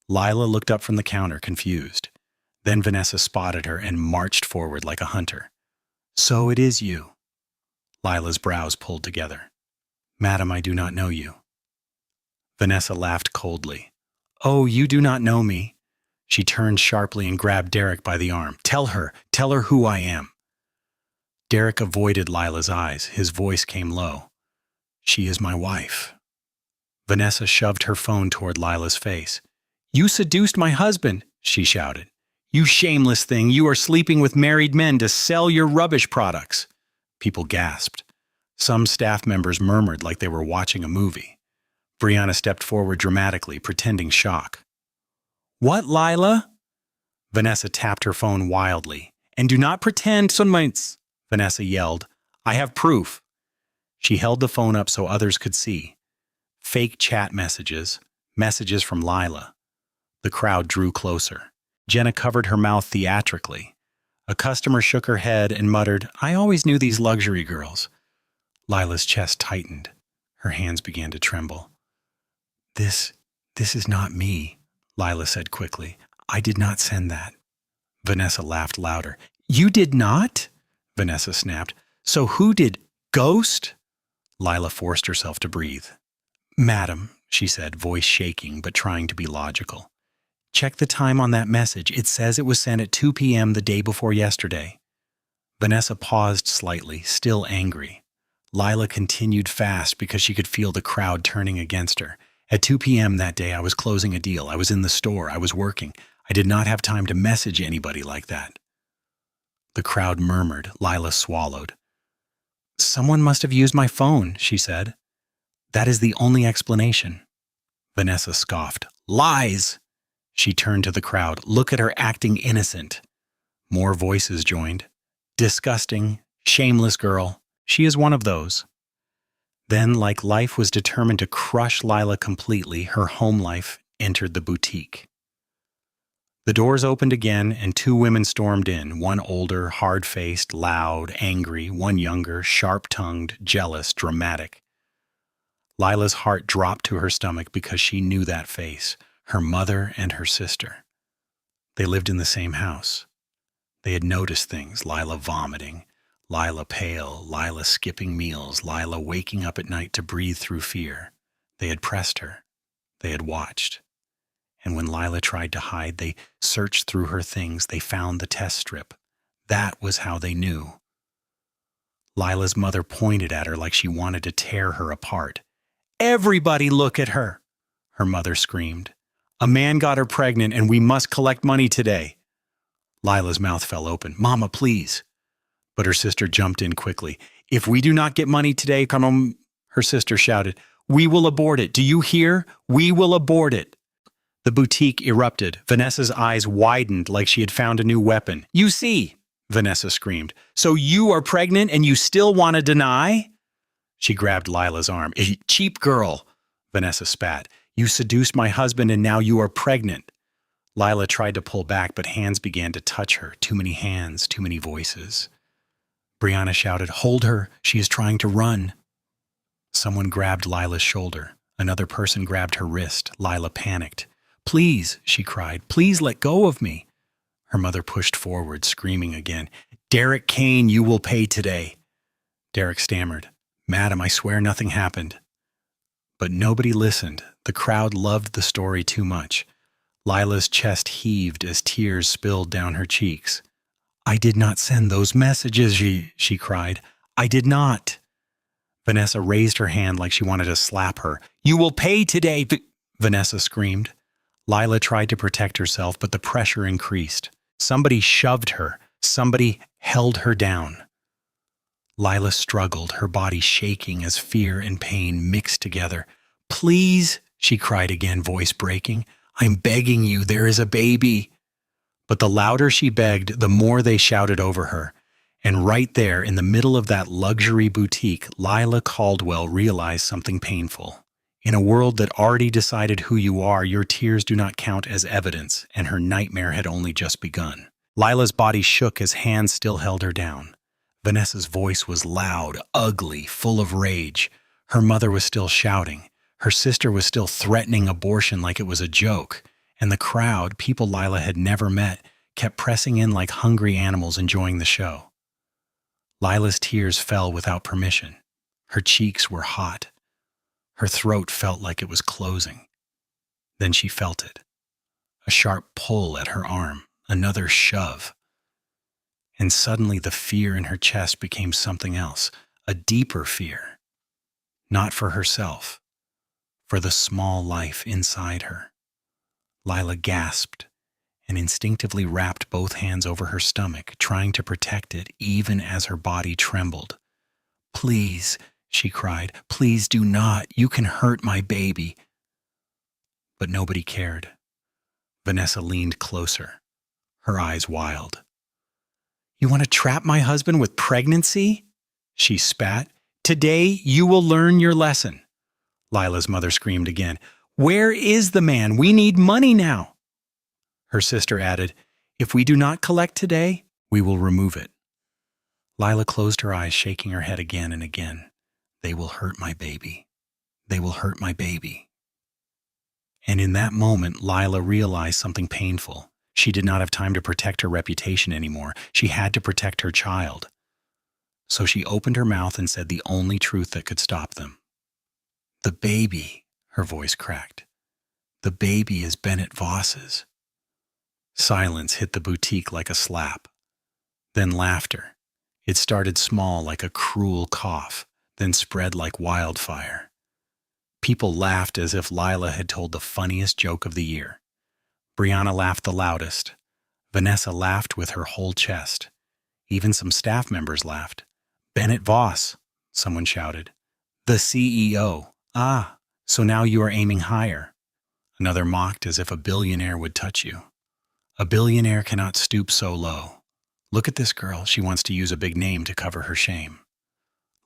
Lila looked up from the counter, confused. Then Vanessa spotted her and marched forward like a hunter. So it is you. Lila's brows pulled together. Madam, I do not know you. Vanessa laughed coldly. Oh, you do not know me. She turned sharply and grabbed Derek by the arm. Tell her who I am. Derek avoided Lila's eyes. His voice came low. She is my wife. Vanessa shoved her phone toward Lila's face. You seduced my husband, she shouted. You shameless thing, you are sleeping with married men to sell your rubbish products. People gasped. Some staff members murmured like they were watching a movie. Brianna stepped forward dramatically, pretending shock. What, Lila? Vanessa tapped her phone wildly. And do not pretend, sonmates, Vanessa yelled. I have proof. She held the phone up so others could see. Fake chat messages, messages from Lila. The crowd drew closer. Jenna covered her mouth theatrically. A customer shook her head and muttered, I always knew these luxury girls. Lila's chest tightened. Her hands began to tremble. This is not me, Lila said quickly. I did not send that. Vanessa laughed louder. You did not? Vanessa snapped. So who did? Ghost? Lila forced herself to breathe. Madam, she said, voice shaking but trying to be logical. Check the time on that message. It says it was sent at 2 p.m. the day before yesterday. Vanessa paused slightly, still angry. Lila continued fast because she could feel the crowd turning against her. At 2 p.m. that day, I was closing a deal. I was in the store. I was working. I did not have time to message anybody like that. The crowd murmured. Lila swallowed. Someone must have used my phone, she said. That is the only explanation. Vanessa scoffed. Lies! She turned to the crowd. Look at her acting innocent. More voices joined. Disgusting, shameless girl. She is one of those. Then, like life was determined to crush Lila completely, her home life entered the boutique. The doors opened again and two women stormed in, one older, hard-faced, loud, angry, one younger, sharp-tongued, jealous, dramatic. Lila's heart dropped to her stomach because she knew that face, her mother and her sister. They lived in the same house. They had noticed things, Lila vomiting, Lila pale, Lila skipping meals, Lila waking up at night to breathe through fear. They had pressed her. They had watched. And when Lila tried to hide, they searched through her things. They found the test strip. That was how they knew. Lila's mother pointed at her like she wanted to tear her apart. Everybody look at her, her mother screamed. A man got her pregnant and we must collect money today. Lila's mouth fell open. Mama, please. But her sister jumped in quickly. If we do not get money today, come on, her sister shouted. We will abort it. Do you hear? We will abort it. The boutique erupted. Vanessa's eyes widened like she had found a new weapon. You see, Vanessa screamed. So you are pregnant and you still want to deny? She grabbed Lila's arm. Cheap girl, Vanessa spat. You seduced my husband and now you are pregnant. Lila tried to pull back, but hands began to touch her. Too many hands, too many voices. Brianna shouted, Hold her. She is trying to run. Someone grabbed Lila's shoulder. Another person grabbed her wrist. Lila panicked. Please, she cried, please let go of me. Her mother pushed forward, screaming again. Derek Kane, you will pay today. Derek stammered. Madam, I swear nothing happened. But nobody listened. The crowd loved the story too much. Lila's chest heaved as tears spilled down her cheeks. I did not send those messages, she cried. I did not. Vanessa raised her hand like she wanted to slap her. You will pay today, Vanessa screamed. Lila tried to protect herself, but the pressure increased. Somebody shoved her. Somebody held her down. Lila struggled, her body shaking as fear and pain mixed together. Please, she cried again, voice breaking. I'm begging you, there is a baby. But the louder she begged, the more they shouted over her. And right there, in the middle of that luxury boutique, Lila Caldwell realized something painful. In a world that already decided who you are, your tears do not count as evidence, and her nightmare had only just begun. Lila's body shook as hands still held her down. Vanessa's voice was loud, ugly, full of rage. Her mother was still shouting. Her sister was still threatening abortion like it was a joke. And the crowd, people Lila had never met, kept pressing in like hungry animals enjoying the show. Lila's tears fell without permission. Her cheeks were hot. Her throat felt like it was closing. Then she felt it. A sharp pull at her arm, another shove. And suddenly the fear in her chest became something else, a deeper fear. Not for herself, for the small life inside her. Lila gasped and instinctively wrapped both hands over her stomach, trying to protect it even as her body trembled. "Please," she cried, "please do not. You can hurt my baby." But nobody cared. Vanessa leaned closer, her eyes wild. "You want to trap my husband with pregnancy?" she spat. "Today you will learn your lesson." Lila's mother screamed again. "Where is the man? We need money now." Her sister added, "If we do not collect today, we will remove it." Lila closed her eyes, shaking her head again and again. "They will hurt my baby. They will hurt my baby." And in that moment, Lila realized something painful. She did not have time to protect her reputation anymore. She had to protect her child. So she opened her mouth and said the only truth that could stop them. "The baby," her voice cracked. "The baby is Bennett Voss's." Silence hit the boutique like a slap. Then laughter. It started small like a cruel cough, then spread like wildfire. People laughed as if Lila had told the funniest joke of the year. Brianna laughed the loudest. Vanessa laughed with her whole chest. Even some staff members laughed. "Bennett Voss," someone shouted. "The CEO. Ah, so now you are aiming higher." Another mocked as if a billionaire would touch you. "A billionaire cannot stoop so low. Look at this girl. She wants to use a big name to cover her shame."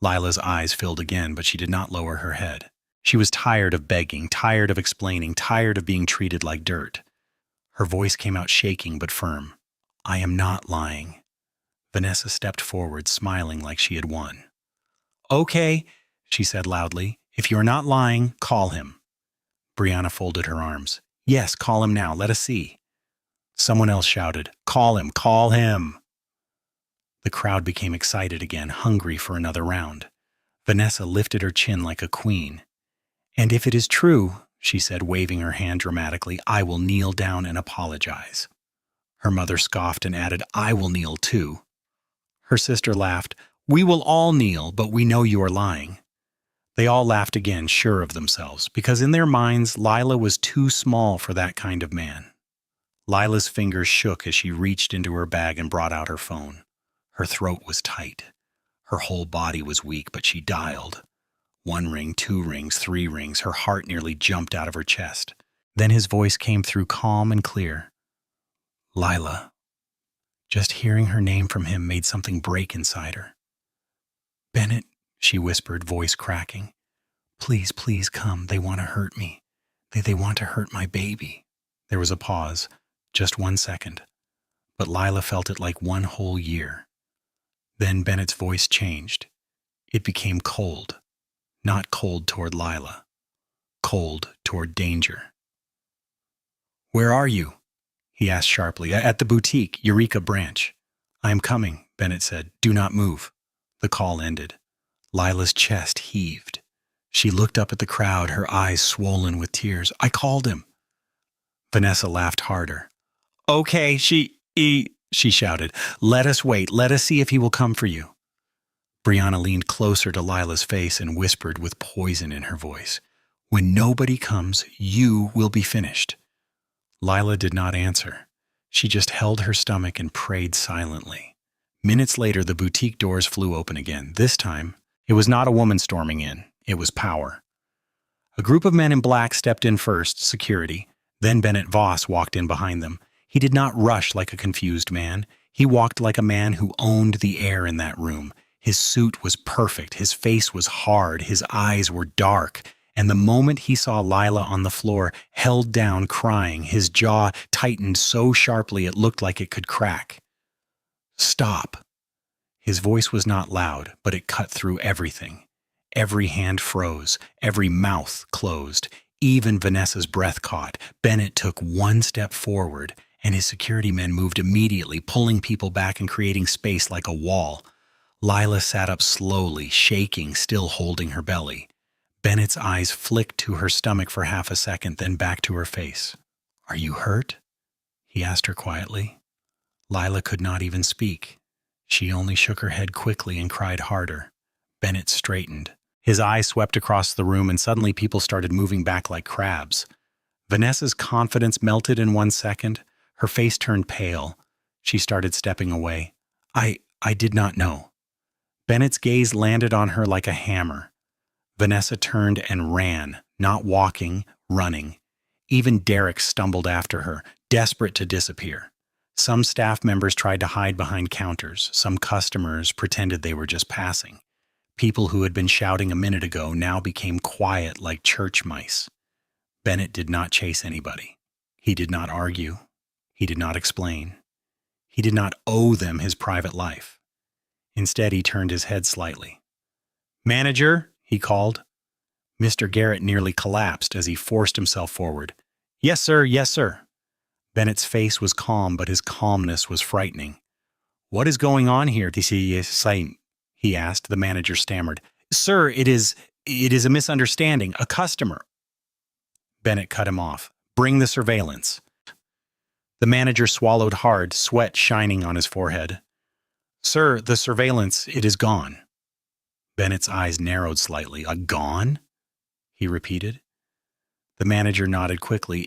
Lila's eyes filled again, but she did not lower her head. She was tired of begging, tired of explaining, tired of being treated like dirt. Her voice came out shaking but firm. "I am not lying." Vanessa stepped forward, smiling like she had won. "Okay," she said loudly. "If you're not lying, call him." Brianna folded her arms. "Yes, call him now. Let us see." Someone else shouted, "Call him, call him." The crowd became excited again, hungry for another round. Vanessa lifted her chin like a queen. "And if it is true," she said, waving her hand dramatically, "I will kneel down and apologize." Her mother scoffed and added, "I will kneel too." Her sister laughed. "We will all kneel, but we know you are lying." They all laughed again, sure of themselves, because in their minds, Lila was too small for that kind of man. Lila's fingers shook as she reached into her bag and brought out her phone. Her throat was tight. Her whole body was weak, but she dialed. 1 ring, 2 rings, 3 rings. Her heart nearly jumped out of her chest. Then his voice came through calm and clear. "Lila." Just hearing her name from him made something break inside her. "Bennett," she whispered, voice cracking. "Please, please come. They want to hurt me. They want to hurt my baby." There was a pause, just 1 second. But Lila felt it like 1 whole year. Then Bennett's voice changed. It became cold. Not cold toward Lila. Cold toward danger. "Where are you?" he asked sharply. "At the boutique, Eureka branch." "I am coming," Bennett said. "Do not move." The call ended. Lila's chest heaved. She looked up at the crowd, her eyes swollen with tears. "I called him." Vanessa laughed harder. "Okay, she shouted. "Let us wait. Let us see if he will come for you." Brianna leaned closer to Lila's face and whispered with poison in her voice, "When nobody comes, you will be finished." Lila did not answer. She just held her stomach and prayed silently. Minutes later, the boutique doors flew open again. This time, it was not a woman storming in. It was power. A group of men in black stepped in first, security. Then Bennett Voss walked in behind them. He did not rush like a confused man. He walked like a man who owned the air in that room. His suit was perfect. His face was hard. His eyes were dark. And the moment he saw Lila on the floor, held down, crying, his jaw tightened so sharply it looked like it could crack. "Stop." His voice was not loud, but it cut through everything. Every hand froze. Every mouth closed. Even Vanessa's breath caught. Bennett took 1 step forward, and his security men moved immediately, pulling people back and creating space like a wall. Lila sat up slowly, shaking, still holding her belly. Bennett's eyes flicked to her stomach for half a second, then back to her face. "Are you hurt?" he asked her quietly. Lila could not even speak. She only shook her head quickly and cried harder. Bennett straightened. His eyes swept across the room, and suddenly people started moving back like crabs. Vanessa's confidence melted in 1 second. Her face turned pale. She started stepping away. I did not know." Bennett's gaze landed on her like a hammer. Vanessa turned and ran, not walking, running. Even Derek stumbled after her, desperate to disappear. Some staff members tried to hide behind counters. Some customers pretended they were just passing. People who had been shouting a minute ago now became quiet like church mice. Bennett did not chase anybody. He did not argue. He did not explain. He did not owe them his private life. Instead, he turned his head slightly. "Manager," he called. Mr. Garrett nearly collapsed as he forced himself forward. "Yes, sir, yes, sir." Bennett's face was calm, but his calmness was frightening. "What is going on here, Saint?" he asked. The manager stammered. "Sir, it is a misunderstanding. A customer." Bennett cut him off. "Bring the surveillance." The manager swallowed hard, sweat shining on his forehead. "Sir, the surveillance, it is gone." Bennett's eyes narrowed slightly. "Gone?" he repeated. The manager nodded quickly.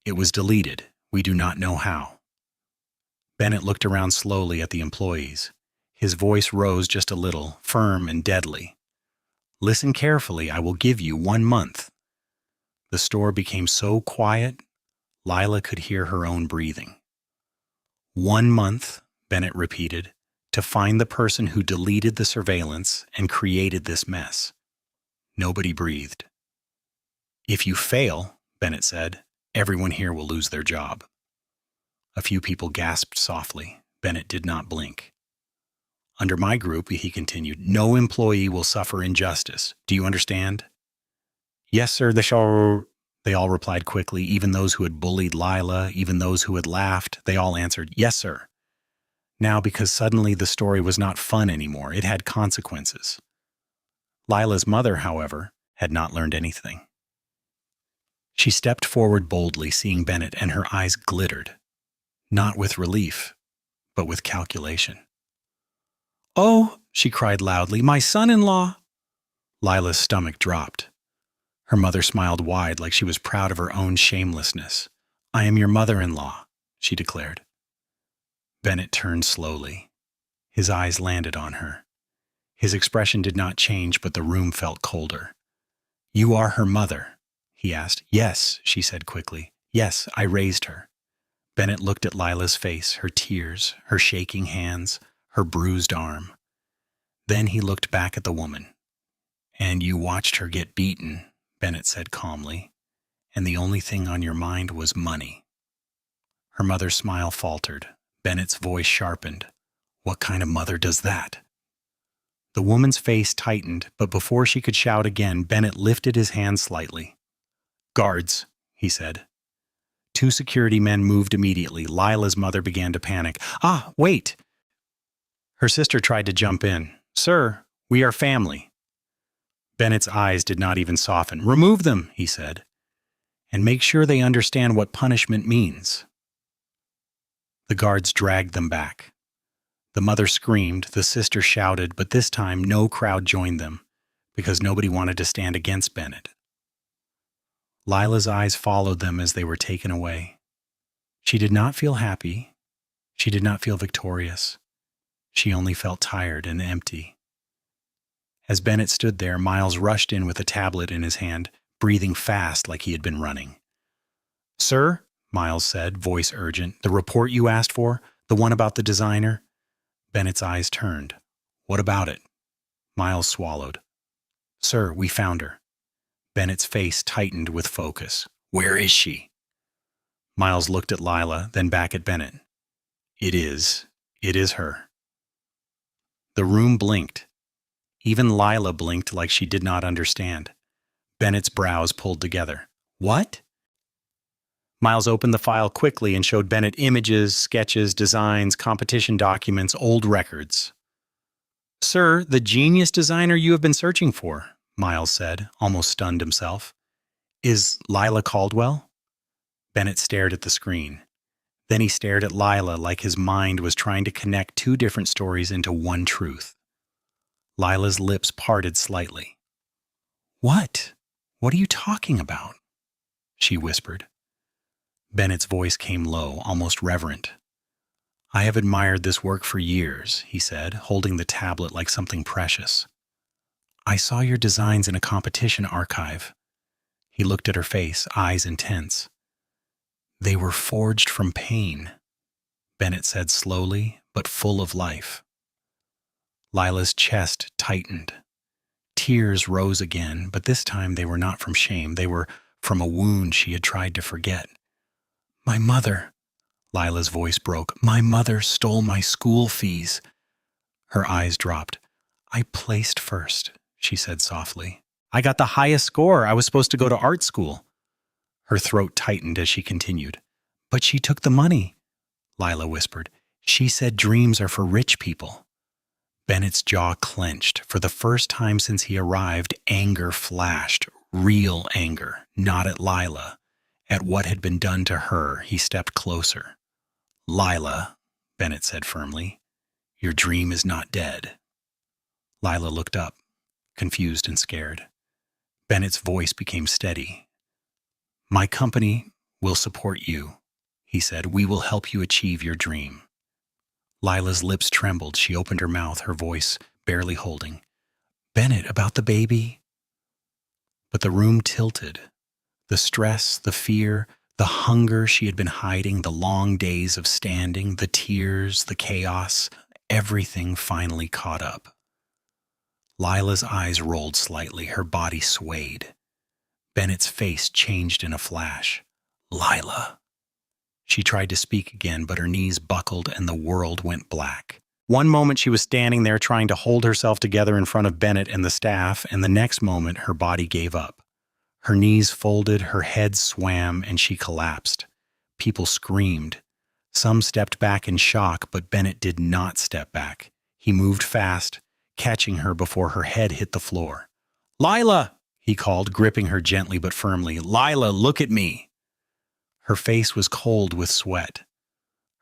It was deleted. We do not know how." Bennett looked around slowly at the employees. His voice rose just a little, firm and deadly. "Listen carefully. I will give you 1 month." The store became so quiet, Lila could hear her own breathing. 1 month, Bennett repeated, to find the person who deleted the surveillance and created this mess. Nobody breathed. "If you fail," Bennett said, "everyone here will lose their job." A few people gasped softly. Bennett did not blink. "Under my group," he continued, "no employee will suffer injustice. Do you understand?" "Yes, sir, they all replied quickly, even those who had bullied Lila, even those who had laughed. They all answered, "Yes, sir." Now, because suddenly the story was not fun anymore, it had consequences. Lila's mother, however, had not learned anything. She stepped forward boldly, seeing Bennett, and her eyes glittered, not with relief, but with calculation. "Oh," she cried loudly, "my son-in-law!" Lila's stomach dropped. Her mother smiled wide, like she was proud of her own shamelessness. "I am your mother-in-law," she declared. Bennett turned slowly. His eyes landed on her. His expression did not change, but the room felt colder. "You are her mother?" he asked. "Yes," she said quickly. "Yes, I raised her." Bennett looked at Lila's face, her tears, her shaking hands, her bruised arm. Then he looked back at the woman. "And you watched her get beaten," Bennett said calmly, "and the only thing on your mind was money." Her mother's smile faltered. Bennett's voice sharpened. "What kind of mother does that?" The woman's face tightened, but before she could shout again, Bennett lifted his hand slightly. "Guards," he said. 2 security men moved immediately. Lila's mother began to panic. Wait!" Her sister tried to jump in. "Sir, we are family." Bennett's eyes did not even soften. "Remove them," he said, "and make sure they understand what punishment means." The guards dragged them back. The mother screamed, the sister shouted, but this time no crowd joined them, because nobody wanted to stand against Bennett. Lila's eyes followed them as they were taken away. She did not feel happy. She did not feel victorious. She only felt tired and empty. As Bennett stood there, Miles rushed in with a tablet in his hand, breathing fast like he had been running. "Sir," Miles said, voice urgent, "the report you asked for, the one about the designer?" Bennett's eyes turned. "What about it?" Miles swallowed. "Sir, we found her." Bennett's face tightened with focus. "Where is she?" Miles looked at Lila, then back at Bennett. It is her." The room blinked. Even Lila blinked like she did not understand. Bennett's brows pulled together. "What?" Miles opened the file quickly and showed Bennett images, sketches, designs, competition documents, old records. "Sir, the genius designer you have been searching for," Miles said, almost stunned himself. Is Lila Caldwell? Bennett stared at the screen. Then he stared at Lila like his mind was trying to connect two different stories into one truth. Lila's lips parted slightly. What? What are you talking about? She whispered. Bennett's voice came low, almost reverent. I have admired this work for years, he said, holding the tablet like something precious. I saw your designs in a competition archive. He looked at her face, eyes intense. They were forged from pain, Bennett said slowly, but full of life. Lila's chest tightened. Tears rose again, but this time they were not from shame. They were from a wound she had tried to forget. My mother, Lila's voice broke. My mother stole my school fees. Her eyes dropped. I placed first, she said softly. I got the highest score. I was supposed to go to art school. Her throat tightened as she continued. But she took the money, Lila whispered. She said dreams are for rich people. Bennett's jaw clenched. For the first time since he arrived, anger flashed. Real anger, not at Lila. At what had been done to her, he stepped closer. Lila, Bennett said firmly, your dream is not dead. Lila looked up, confused and scared. Bennett's voice became steady. My company will support you, he said. We will help you achieve your dream. Lila's lips trembled. She opened her mouth, her voice barely holding. Bennett, about the baby? But the room tilted. The stress, the fear, the hunger she had been hiding, the long days of standing, the tears, the chaos, everything finally caught up. Lila's eyes rolled slightly, her body swayed. Bennett's face changed in a flash. Lila. She tried to speak again, but her knees buckled and the world went black. One moment she was standing there trying to hold herself together in front of Bennett and the staff, and the next moment her body gave up. Her knees folded, her head swam, and she collapsed. People screamed. Some stepped back in shock, but Bennett did not step back. He moved fast, catching her before her head hit the floor. Lila, he called, gripping her gently but firmly. Lila, look at me. Her face was cold with sweat.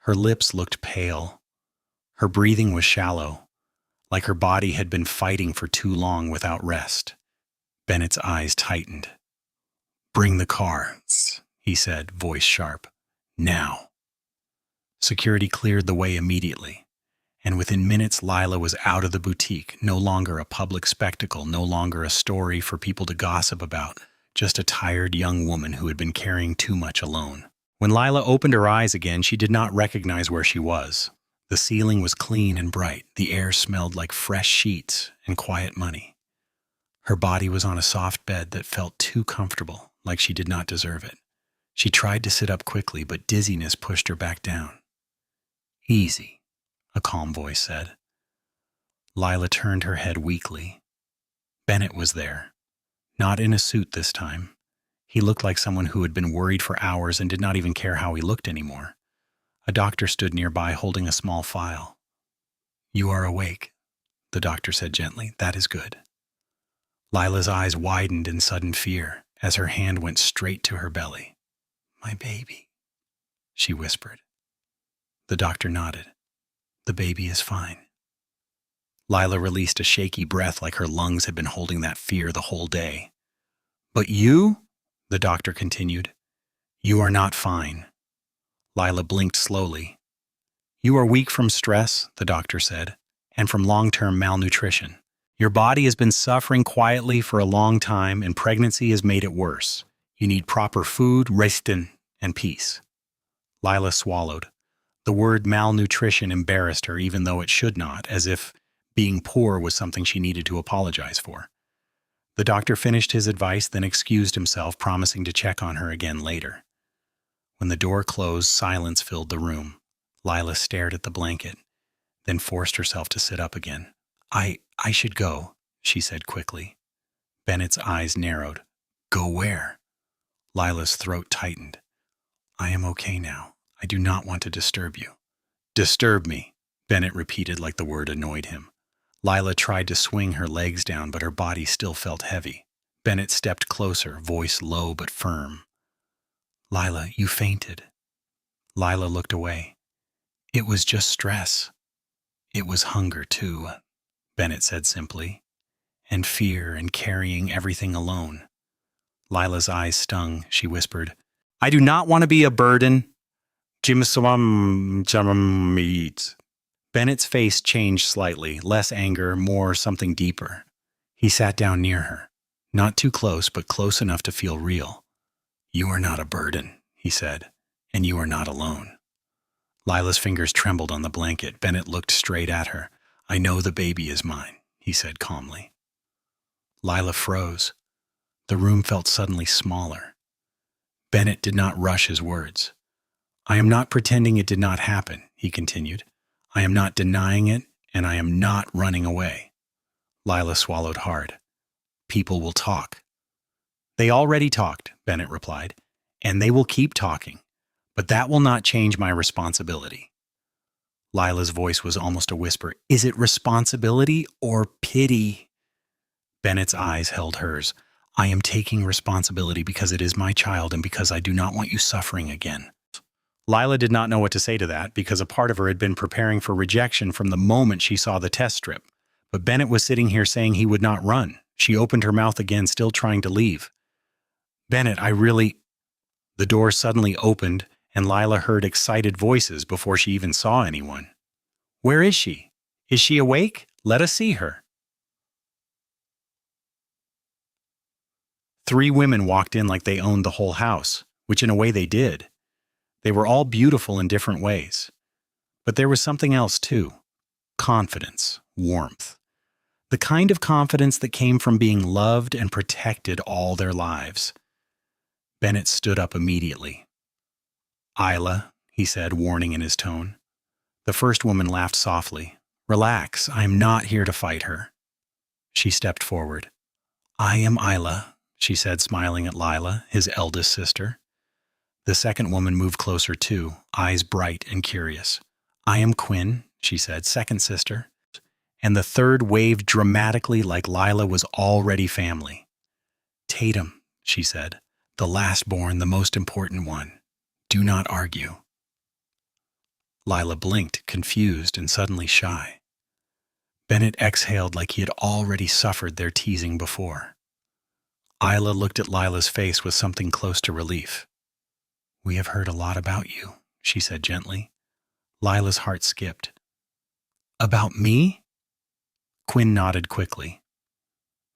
Her lips looked pale. Her breathing was shallow, like her body had been fighting for too long without rest. Bennett's eyes tightened. Bring the car, he said, voice sharp. Now. Security cleared the way immediately, and within minutes Lila was out of the boutique, no longer a public spectacle, no longer a story for people to gossip about, just a tired young woman who had been carrying too much alone. When Lila opened her eyes again, she did not recognize where she was. The ceiling was clean and bright. The air smelled like fresh sheets and quiet money. Her body was on a soft bed that felt too comfortable, like she did not deserve it. She tried to sit up quickly, but dizziness pushed her back down. Easy, a calm voice said. Lila turned her head weakly. Bennett was there. Not in a suit this time. He looked like someone who had been worried for hours and did not even care how he looked anymore. A doctor stood nearby holding a small file. You are awake, the doctor said gently. That is good. Lila's eyes widened in sudden fear as her hand went straight to her belly. My baby, she whispered. The doctor nodded. The baby is fine. Lila released a shaky breath like her lungs had been holding that fear the whole day. But you, the doctor continued, you are not fine. Lila blinked slowly. You are weak from stress, the doctor said, and from long-term malnutrition. Your body has been suffering quietly for a long time, and pregnancy has made it worse. You need proper food, rest, and peace. Lila swallowed. The word malnutrition embarrassed her, even though it should not, as if being poor was something she needed to apologize for. The doctor finished his advice, then excused himself, promising to check on her again later. When the door closed, silence filled the room. Lila stared at the blanket, then forced herself to sit up again. I should go, she said quickly. Bennett's eyes narrowed. Go where? Lila's throat tightened. I am okay now. I do not want to disturb you. Disturb me, Bennett repeated like the word annoyed him. Lila tried to swing her legs down, but her body still felt heavy. Bennett stepped closer, voice low but firm. Lila, you fainted. Lila looked away. It was just stress. It was hunger, too, Bennett said simply, and fear and carrying everything alone. Lila's eyes stung. She whispered, I do not want to be a burden. Bennett's face changed slightly, less anger, more something deeper. He sat down near her, not too close, but close enough to feel real. You are not a burden, he said, and you are not alone. Lila's fingers trembled on the blanket. Bennett looked straight at her. I know the baby is mine, he said calmly. Lila froze. The room felt suddenly smaller. Bennett did not rush his words. I am not pretending it did not happen, he continued. I am not denying it, and I am not running away. Lila swallowed hard. People will talk. They already talked, Bennett replied, and they will keep talking, but that will not change my responsibility. Lila's voice was almost a whisper. Is it responsibility or pity? Bennett's eyes held hers. I am taking responsibility because it is my child and because I do not want you suffering again. Lila did not know what to say to that because a part of her had been preparing for rejection from the moment she saw the test strip. But Bennett was sitting here saying he would not run. She opened her mouth again, still trying to leave. Bennett, The door suddenly opened, and Lila heard excited voices before she even saw anyone. Where is she? Is she awake? Let us see her. 3 women walked in like they owned the whole house, which in a way they did. They were all beautiful in different ways. But there was something else too. Confidence, warmth. The kind of confidence that came from being loved and protected all their lives. Bennett stood up immediately. Isla, he said, warning in his tone. The first woman laughed softly. Relax, I am not here to fight her. She stepped forward. I am Isla, she said, smiling at Lila, his eldest sister. The second woman moved closer too, eyes bright and curious. I am Quinn, she said, second sister. And the third waved dramatically like Lila was already family. Tatum, she said, the last born, the most important one. Do not argue. Lila blinked, confused and suddenly shy. Bennett exhaled like he had already suffered their teasing before. Isla looked at Lila's face with something close to relief. We have heard a lot about you, she said gently. Lila's heart skipped. About me? Quinn nodded quickly.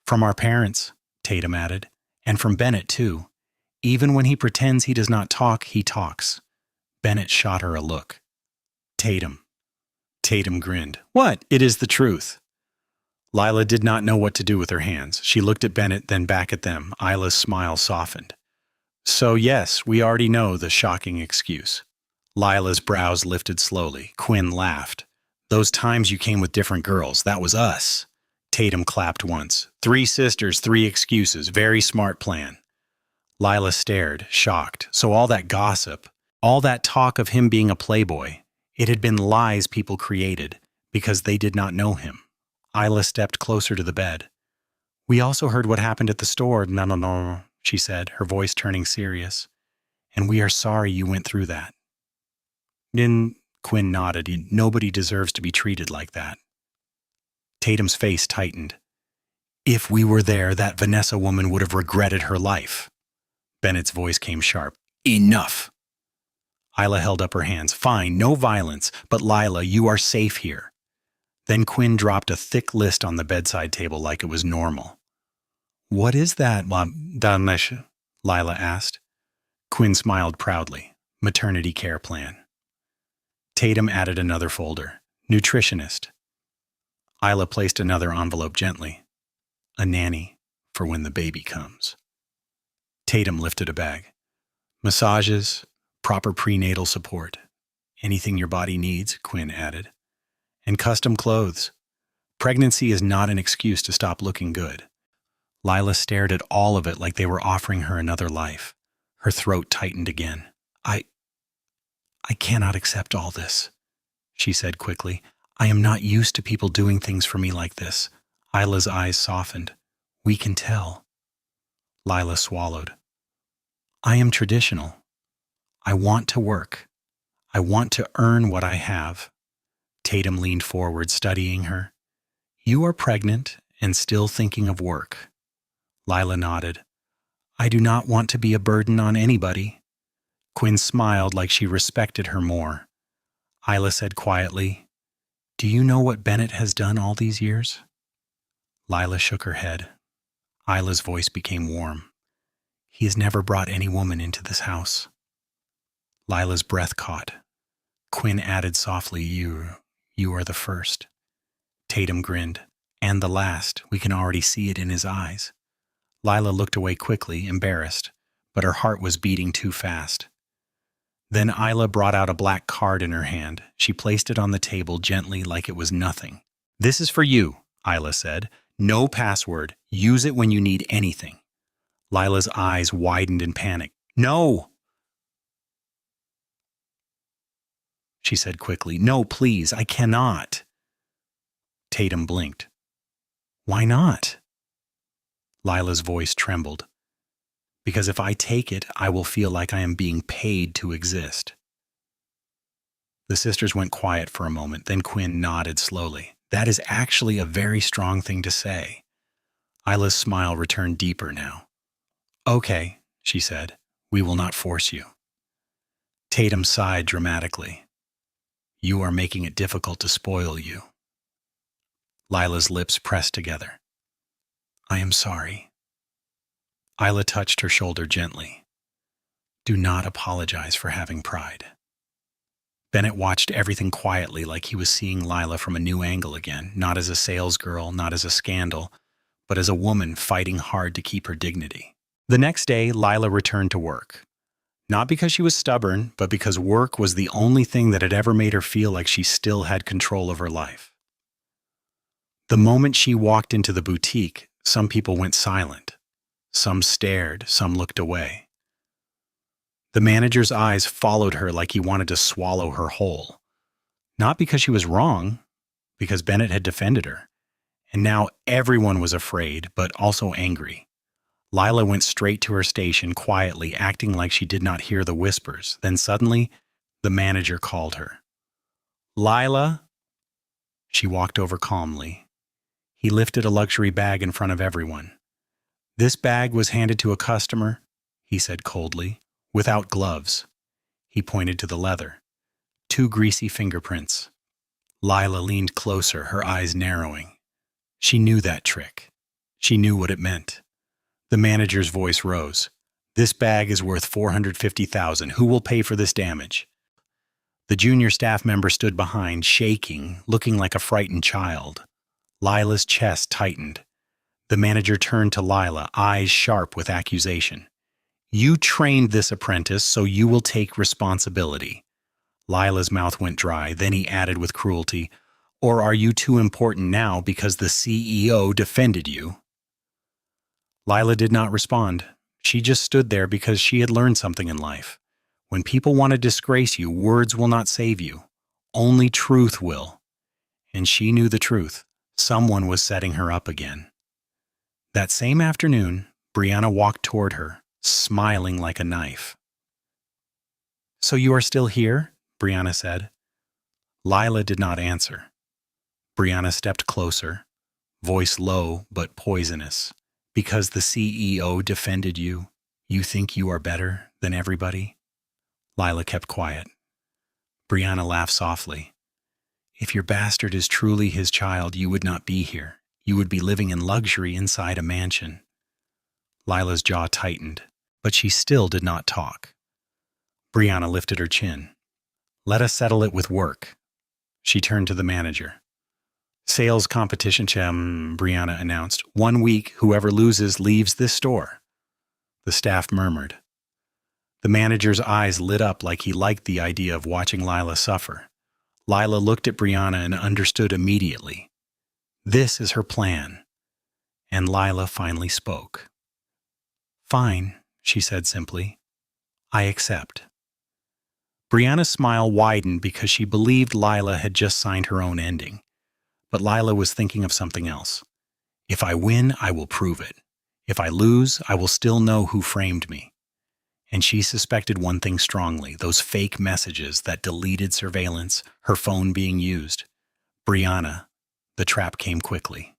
From our parents, Tatum added, and from Bennett too. Even when he pretends he does not talk, he talks. Bennett shot her a look. Tatum. Tatum grinned. What? It is the truth. Lila did not know what to do with her hands. She looked at Bennett, then back at them. Isla's smile softened. So yes, we already know the shocking excuse. Lila's brows lifted slowly. Quinn laughed. Those times you came with different girls, that was us. Tatum clapped once. 3 sisters, 3 excuses. Very smart plan. Lila stared, shocked. So all that gossip, all that talk of him being a playboy, it had been lies people created because they did not know him. Isla stepped closer to the bed. We also heard what happened at the store. No, she said, her voice turning serious. And we are sorry you went through that. Quinn nodded. Nobody deserves to be treated like that. Tatum's face tightened. If we were there, that Vanessa woman would have regretted her life. Bennett's voice came sharp. Enough. Isla held up her hands. Fine, no violence, but Lila, you are safe here. Then Quinn dropped a thick list on the bedside table like it was normal. What is that, Danesh? Lila asked. Quinn smiled proudly. Maternity care plan. Tatum added another folder. Nutritionist. Isla placed another envelope gently. A nanny for when the baby comes. Tatum lifted a bag. Massages, proper prenatal support. Anything your body needs, Quinn added. And custom clothes. Pregnancy is not an excuse to stop looking good. Lila stared at all of it like they were offering her another life. Her throat tightened again. I cannot accept all this, she said quickly. I am not used to people doing things for me like this. Isla's eyes softened. We can tell. Lila swallowed. I am traditional. I want to work. I want to earn what I have. Tatum leaned forward, studying her. You are pregnant and still thinking of work. Lila nodded. I do not want to be a burden on anybody. Quinn smiled like she respected her more. Isla said quietly, Do you know what Bennett has done all these years? Lila shook her head. Isla's voice became warm. He has never brought any woman into this house. Lila's breath caught. Quinn added softly, You are the first. Tatum grinned. And the last. We can already see it in his eyes. Lila looked away quickly, embarrassed, but her heart was beating too fast. Then Isla brought out a black card in her hand. She placed it on the table gently like it was nothing. This is for you, Isla said. No password. Use it when you need anything. Lila's eyes widened in panic. No! She said quickly. No, please, I cannot. Tatum blinked. Why not? Lila's voice trembled. Because if I take it, I will feel like I am being paid to exist. The sisters went quiet for a moment, then Quinn nodded slowly. That is actually a very strong thing to say. Isla's smile returned deeper now. Okay, she said, we will not force you. Tatum sighed dramatically. You are making it difficult to spoil you. Lila's lips pressed together. I am sorry. Isla touched her shoulder gently. Do not apologize for having pride. Bennett watched everything quietly like he was seeing Lila from a new angle again, not as a salesgirl, not as a scandal, but as a woman fighting hard to keep her dignity. The next day, Lila returned to work. Not because she was stubborn, but because work was the only thing that had ever made her feel like she still had control of her life. The moment she walked into the boutique, some people went silent. Some stared, some looked away. The manager's eyes followed her like he wanted to swallow her whole. Not because she was wrong, because Bennett had defended her. And now everyone was afraid, but also angry. Lila went straight to her station quietly, acting like she did not hear the whispers. Then suddenly, the manager called her. Lila? She walked over calmly. He lifted a luxury bag in front of everyone. This bag was handed to a customer, he said coldly, without gloves. He pointed to the leather. 2 greasy fingerprints. Lila leaned closer, her eyes narrowing. She knew that trick. She knew what it meant. The manager's voice rose. This bag is worth $450,000. Who will pay for this damage? The junior staff member stood behind, shaking, looking like a frightened child. Lila's chest tightened. The manager turned to Lila, eyes sharp with accusation. You trained this apprentice, so you will take responsibility. Lila's mouth went dry. Then he added with cruelty, Or are you too important now because the CEO defended you? Lila did not respond. She just stood there because she had learned something in life. When people want to disgrace you, words will not save you. Only truth will. And she knew the truth. Someone was setting her up again. That same afternoon, Brianna walked toward her, smiling like a knife. So you are still here? Brianna said. Lila did not answer. Brianna stepped closer, voice low but poisonous. Because the CEO defended you, you think you are better than everybody? Lila kept quiet. Brianna laughed softly. If your bastard is truly his child, you would not be here. You would be living in luxury inside a mansion. Lila's jaw tightened, but she still did not talk. Brianna lifted her chin. Let us settle it with work. She turned to the manager. Sales competition, Brianna announced. 1 week, whoever loses leaves this store. The staff murmured. The manager's eyes lit up like he liked the idea of watching Lila suffer. Lila looked at Brianna and understood immediately. This is her plan. And Lila finally spoke. Fine, she said simply. I accept. Brianna's smile widened because she believed Lila had just signed her own ending. But Lila was thinking of something else. If I win, I will prove it. If I lose, I will still know who framed me. And she suspected one thing strongly, those fake messages, that deleted surveillance, her phone being used. Brianna, the trap came quickly.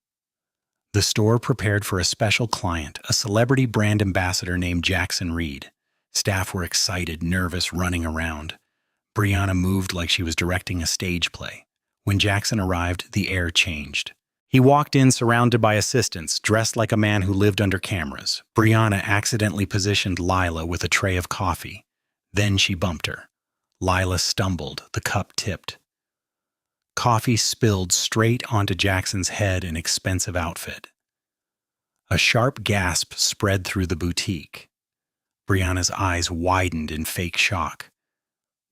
The store prepared for a special client, a celebrity brand ambassador named Jackson Reed. Staff were excited, nervous, running around. Brianna moved like she was directing a stage play. When Jackson arrived, the air changed. He walked in surrounded by assistants, dressed like a man who lived under cameras. Brianna accidentally positioned Lila with a tray of coffee. Then she bumped her. Lila stumbled, the cup tipped. Coffee spilled straight onto Jackson's head and expensive outfit. A sharp gasp spread through the boutique. Brianna's eyes widened in fake shock.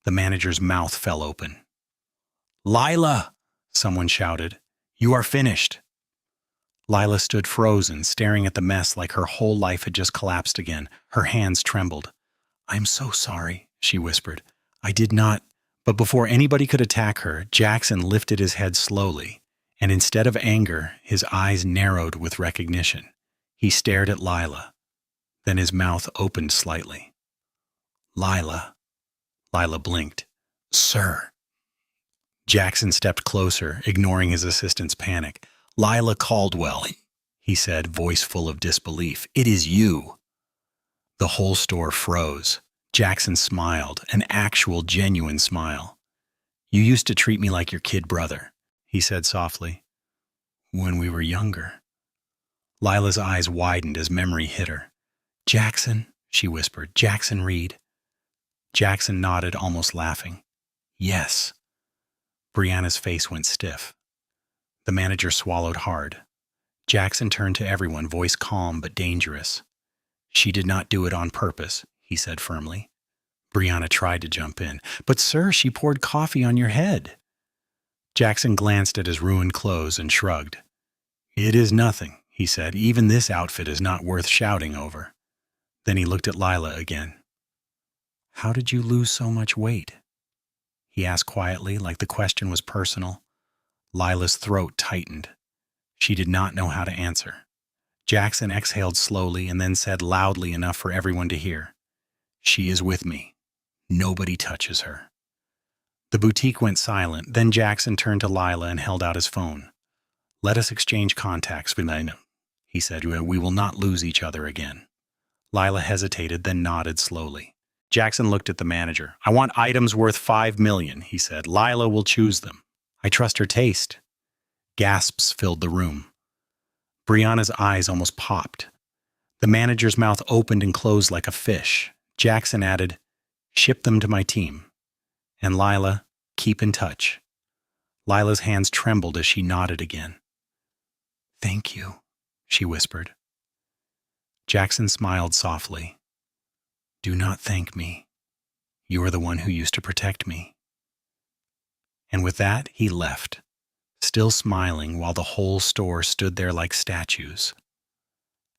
The manager's mouth fell open. "Lila!" someone shouted. "You are finished." Lila stood frozen, staring at the mess like her whole life had just collapsed again. Her hands trembled. "I'm so sorry," she whispered. "I did not—" But before anybody could attack her, Jackson lifted his head slowly, and instead of anger, his eyes narrowed with recognition. He stared at Lila. Then his mouth opened slightly. "Lila." Lila blinked. "Sir." Jackson stepped closer, ignoring his assistant's panic. "Lila Caldwell," he said, voice full of disbelief. "It is you." The whole store froze. Jackson smiled, an actual, genuine smile. "You used to treat me like your kid brother," he said softly. "When we were younger." Lila's eyes widened as memory hit her. "Jackson," she whispered. "Jackson Reed." Jackson nodded, almost laughing. "Yes." Brianna's face went stiff. The manager swallowed hard. Jackson turned to everyone, voice calm but dangerous. "She did not do it on purpose," he said firmly. Brianna tried to jump in. "But sir, she poured coffee on your head." Jackson glanced at his ruined clothes and shrugged. "It is nothing," he said. "Even this outfit is not worth shouting over." Then he looked at Lila again. "How did you lose so much weight?" he asked quietly, like the question was personal. Lila's throat tightened. She did not know how to answer. Jackson exhaled slowly and then said loudly enough for everyone to hear, "She is with me. Nobody touches her." The boutique went silent. Then Jackson turned to Lila and held out his phone. "Let us exchange contacts, Billionaire," he said. "We will not lose each other again." Lila hesitated, then nodded slowly. Jackson looked at the manager. "I want items worth $5 million, he said. "Lila will choose them. I trust her taste." Gasps filled the room. Brianna's eyes almost popped. The manager's mouth opened and closed like a fish. Jackson added, "Ship them to my team. And Lila, keep in touch." Lila's hands trembled as she nodded again. "Thank you," she whispered. Jackson smiled softly. "Do not thank me. You are the one who used to protect me." And with that, he left, still smiling while the whole store stood there like statues.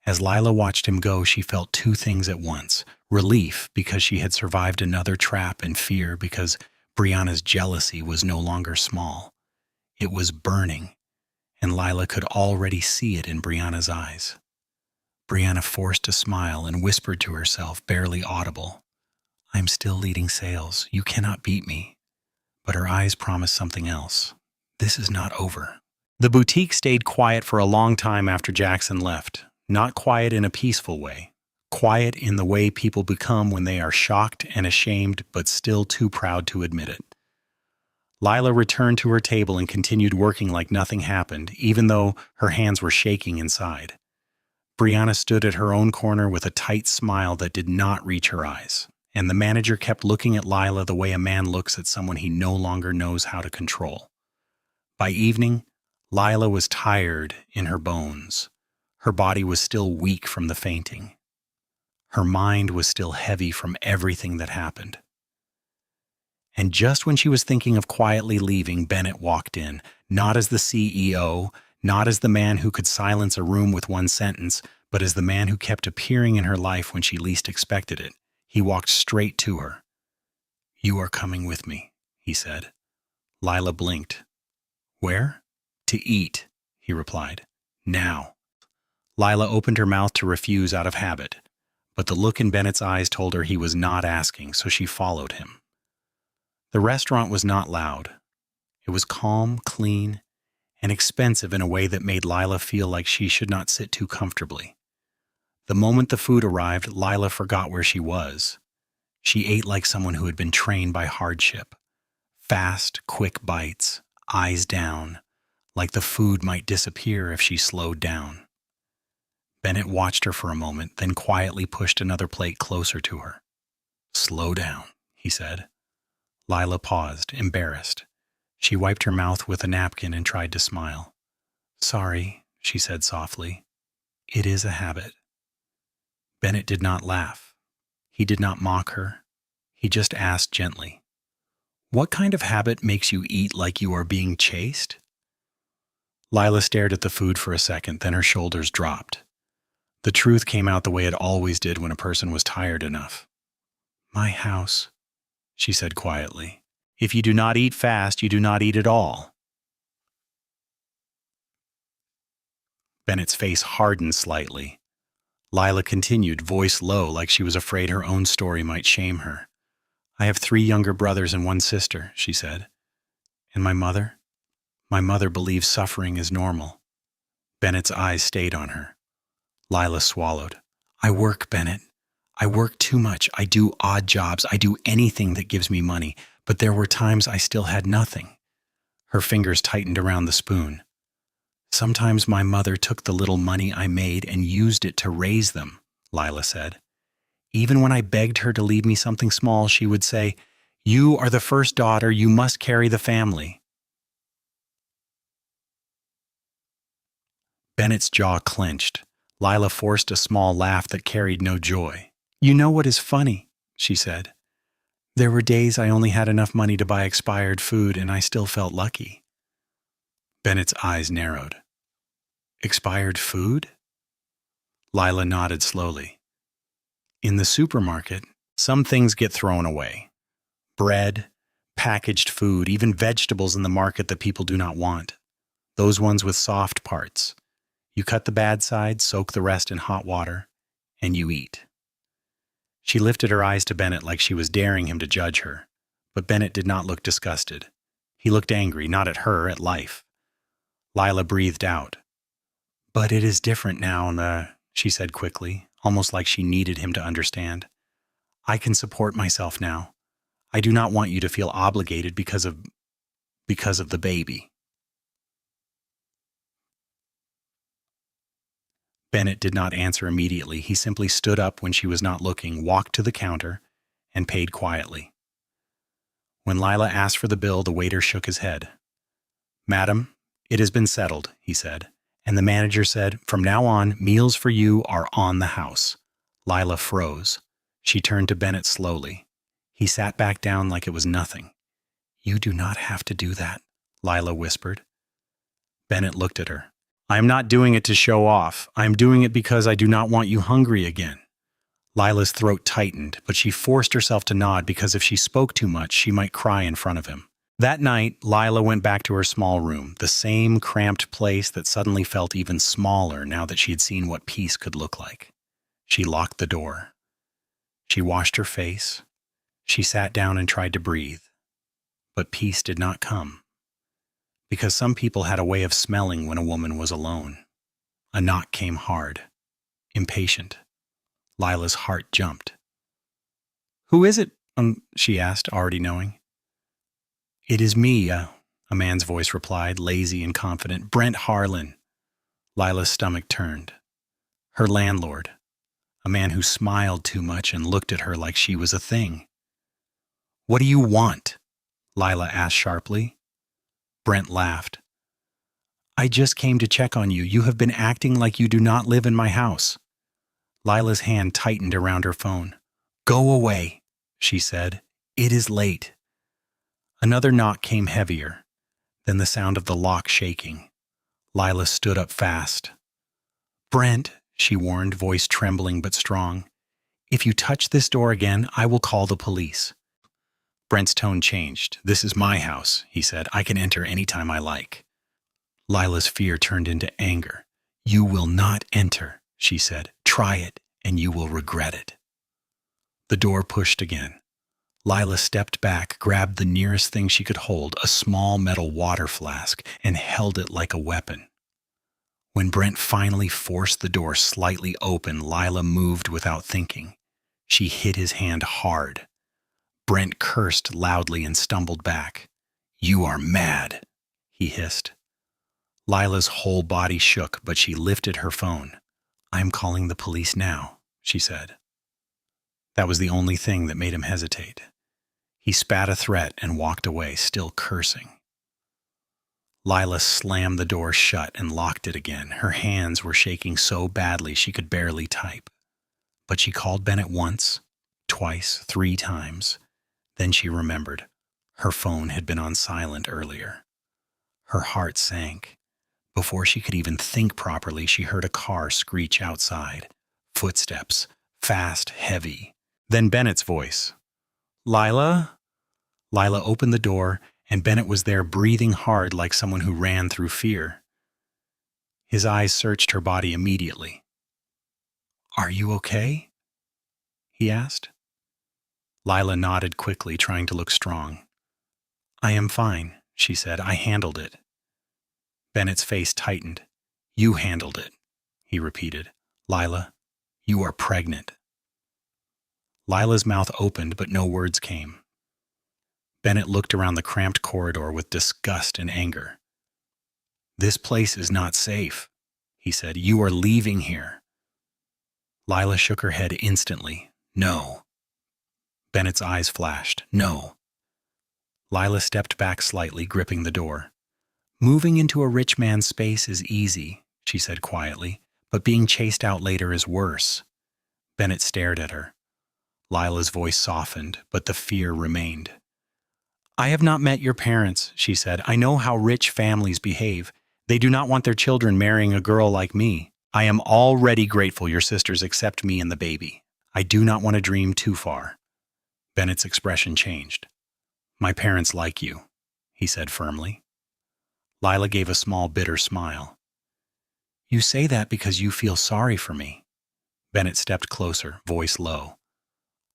As Lila watched him go, she felt two things at once: relief because she had survived another trap, and fear because Brianna's jealousy was no longer small. It was burning, and Lila could already see it in Brianna's eyes. Brianna forced a smile and whispered to herself, barely audible, "I'm still leading sales. You cannot beat me." But her eyes promised something else. This is not over. The boutique stayed quiet for a long time after Jackson left. Not quiet in a peaceful way. Quiet in the way people become when they are shocked and ashamed, but still too proud to admit it. Lila returned to her table and continued working like nothing happened, even though her hands were shaking inside. Brianna stood at her own corner with a tight smile that did not reach her eyes, and the manager kept looking at Lila the way a man looks at someone he no longer knows how to control. By evening, Lila was tired in her bones. Her body was still weak from the fainting. Her mind was still heavy from everything that happened. And just when she was thinking of quietly leaving, Bennett walked in, not as the CEO, not as the man who could silence a room with one sentence, but as the man who kept appearing in her life when she least expected it. He walked straight to her. "You are coming with me," he said. Lila blinked. "Where?" "To eat," he replied. "Now." Lila opened her mouth to refuse out of habit, but the look in Bennett's eyes told her he was not asking, so she followed him. The restaurant was not loud. It was calm, clean, and expensive in a way that made Lila feel like she should not sit too comfortably. The moment the food arrived, Lila forgot where she was. She ate like someone who had been trained by hardship. Fast, quick bites, eyes down, like the food might disappear if she slowed down. Bennett watched her for a moment, then quietly pushed another plate closer to her. "Slow down," he said. Lila paused, embarrassed. She wiped her mouth with a napkin and tried to smile. "Sorry," she said softly. "It is a habit." Bennett did not laugh. He did not mock her. He just asked gently, "What kind of habit makes you eat like you are being chased?" Lila stared at the food for a second, then her shoulders dropped. The truth came out the way it always did when a person was tired enough. "My house," she said quietly. "If you do not eat fast, you do not eat at all." Bennett's face hardened slightly. Lila continued, voice low, like she was afraid her own story might shame her. "I have 3 younger brothers and 1 sister," she said. "And my mother? My mother believes suffering is normal." Bennett's eyes stayed on her. Lila swallowed. "I work, Bennett. I work too much. I do odd jobs. I do anything that gives me money. But there were times I still had nothing." Her fingers tightened around the spoon. "Sometimes my mother took the little money I made and used it to raise them," Lila said. "Even when I begged her to leave me something small, she would say, 'You are the first daughter. You must carry the family.'" Bennett's jaw clenched. Lila forced a small laugh that carried no joy. "You know what is funny?" she said. "There were days I only had enough money to buy expired food and I still felt lucky." Bennett's eyes narrowed. "Expired food?" Lila nodded slowly. "In the supermarket, some things get thrown away. Bread, packaged food, even vegetables in the market that people do not want. Those ones with soft parts. You cut the bad side, soak the rest in hot water, and you eat." She lifted her eyes to Bennett like she was daring him to judge her, but Bennett did not look disgusted. He looked angry, not at her, at life. Lila breathed out. "But it is different now, she said quickly, almost like she needed him to understand. "I can support myself now. I do not want you to feel obligated because of the baby." Bennett did not answer immediately. He simply stood up when she was not looking, walked to the counter, and paid quietly. When Lila asked for the bill, the waiter shook his head. "Madam, it has been settled," he said. And the manager said, "From now on, meals for you are on the house." Lila froze. She turned to Bennett slowly. He sat back down like it was nothing. "You do not have to do that," Lila whispered. Bennett looked at her. "I am not doing it to show off. I am doing it because I do not want you hungry again." Lila's throat tightened, but she forced herself to nod because if she spoke too much, she might cry in front of him. That night, Lila went back to her small room, the same cramped place that suddenly felt even smaller now that she had seen what peace could look like. She locked the door. She washed her face. She sat down and tried to breathe. But peace did not come. Because some people had a way of smelling when a woman was alone. A knock came hard, impatient. Lila's heart jumped. "Who is it?" she asked, already knowing. "It is me," a man's voice replied, lazy and confident. "Brent Harlan." Lila's stomach turned. Her landlord, a man who smiled too much and looked at her like she was a thing. "What do you want?" Lila asked sharply. Brent laughed. "I just came to check on you. You have been acting like you do not live in my house." Lila's hand tightened around her phone. "Go away," she said. "It is late." Another knock came heavier, then the sound of the lock shaking. Lila stood up fast. "Brent," she warned, voice trembling but strong, "if you touch this door again, I will call the police." Brent's tone changed. "This is my house," he said. "I can enter any time I like." Lila's fear turned into anger. "You will not enter," she said. "Try it, and you will regret it." The door pushed again. Lila stepped back, grabbed the nearest thing she could hold, a small metal water flask, and held it like a weapon. When Brent finally forced the door slightly open, Lila moved without thinking. She hit his hand hard. Brent cursed loudly and stumbled back. "You are mad," he hissed. Lila's whole body shook, but she lifted her phone. "I'm calling the police now," she said. That was the only thing that made him hesitate. He spat a threat and walked away, still cursing. Lila slammed the door shut and locked it again. Her hands were shaking so badly she could barely type. But she called Bennett once, twice, 3 times. Then she remembered. Her phone had been on silent earlier. Her heart sank. Before she could even think properly, she heard a car screech outside. Footsteps, fast, heavy. Then Bennett's voice. "Lila?" Lila opened the door, and Bennett was there breathing hard like someone who ran through fear. His eyes searched her body immediately. "Are you okay?" he asked. Lila nodded quickly, trying to look strong. "I am fine," she said. "I handled it." Bennett's face tightened. "You handled it," he repeated. "Lila, you are pregnant." Lila's mouth opened, but no words came. Bennett looked around the cramped corridor with disgust and anger. "This place is not safe," he said. "You are leaving here." Lila shook her head instantly. "No." Bennett's eyes flashed. "No." Lila stepped back slightly, gripping the door. "Moving into a rich man's space is easy," she said quietly, "but being chased out later is worse." Bennett stared at her. Lila's voice softened, but the fear remained. "I have not met your parents," she said. "I know how rich families behave. They do not want their children marrying a girl like me. I am already grateful your sisters accept me and the baby. I do not want to dream too far." Bennett's expression changed. "My parents like you," he said firmly. Lila gave a small, bitter smile. "You say that because you feel sorry for me." Bennett stepped closer, voice low.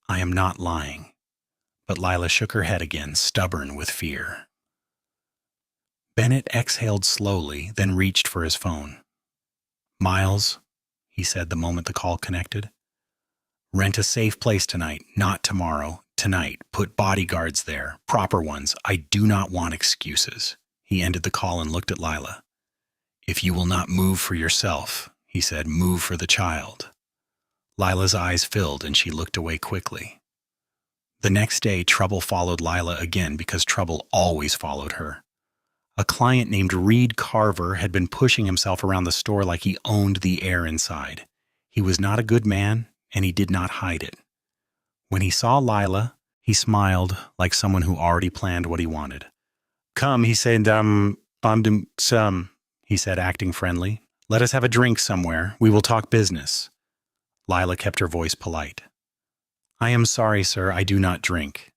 "I am not lying." But Lila shook her head again, stubborn with fear. Bennett exhaled slowly, then reached for his phone. "Miles," he said the moment the call connected. "Rent a safe place tonight, not tomorrow. Tonight. Put bodyguards there, proper ones. I do not want excuses." He ended the call and looked at Lila. "If you will not move for yourself," he said, "move for the child." Lila's eyes filled and she looked away quickly. The next day, trouble followed Lila again because trouble always followed her. A client named Reed Carver had been pushing himself around the store like he owned the air inside. He was not a good man, and he did not hide it. When he saw Lila, he smiled like someone who already planned what he wanted. "Come," he said, he said, acting friendly. "Let us have a drink somewhere. We will talk business." Lila kept her voice polite. "I am sorry, sir, I do not drink."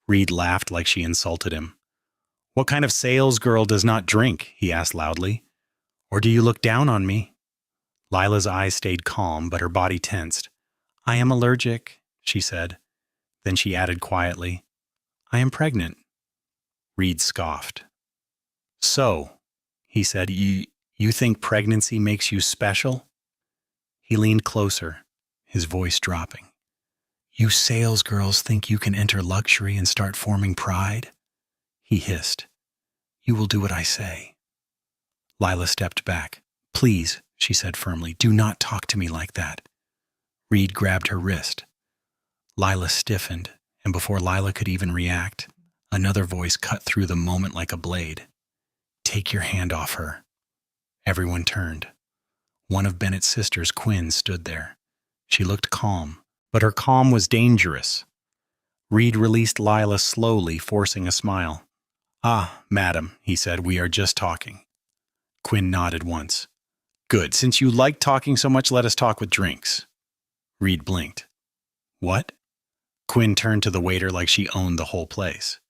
Reed laughed like she insulted him. "What kind of salesgirl does not drink?" he asked loudly. "Or do you look down on me?" Lila's eyes stayed calm, but her body tensed. "I am allergic," she said. Then she added quietly, "I am pregnant." Reed scoffed. "So," he said, you think pregnancy makes you special?" He leaned closer, his voice dropping. "You salesgirls think you can enter luxury and start forming pride?" He hissed. "You will do what I say." Lila stepped back. "Please," she said firmly, "do not talk to me like that." Reed grabbed her wrist. Lila stiffened, and before Lila could even react, another voice cut through the moment like a blade. "Take your hand off her." Everyone turned. One of Bennett's sisters, Quinn, stood there. She looked calm, but her calm was dangerous. Reed released Lila slowly, forcing a smile. "Ah, madam," he said, "we are just talking." Quinn nodded once. "Good. Since you like talking so much, let us talk with drinks." Reed blinked. "What?" Quinn turned to the waiter like she owned the whole place.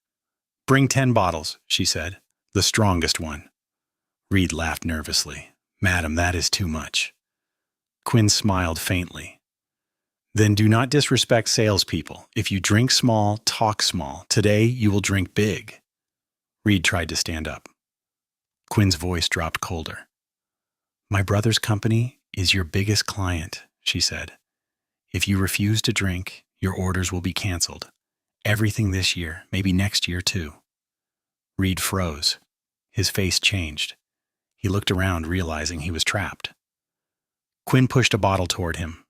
"Bring 10 bottles," she said. "The strongest one." Reed laughed nervously. "Madam, that is too much." Quinn smiled faintly. "Then do not disrespect salespeople. If you drink small, talk small. Today you will drink big." Reed tried to stand up. Quinn's voice dropped colder. "My brother's company is your biggest client," she said. "If you refuse to drink, your orders will be canceled. Everything this year, maybe next year too." Reed froze. His face changed. He looked around, realizing he was trapped. Quinn pushed a bottle toward him.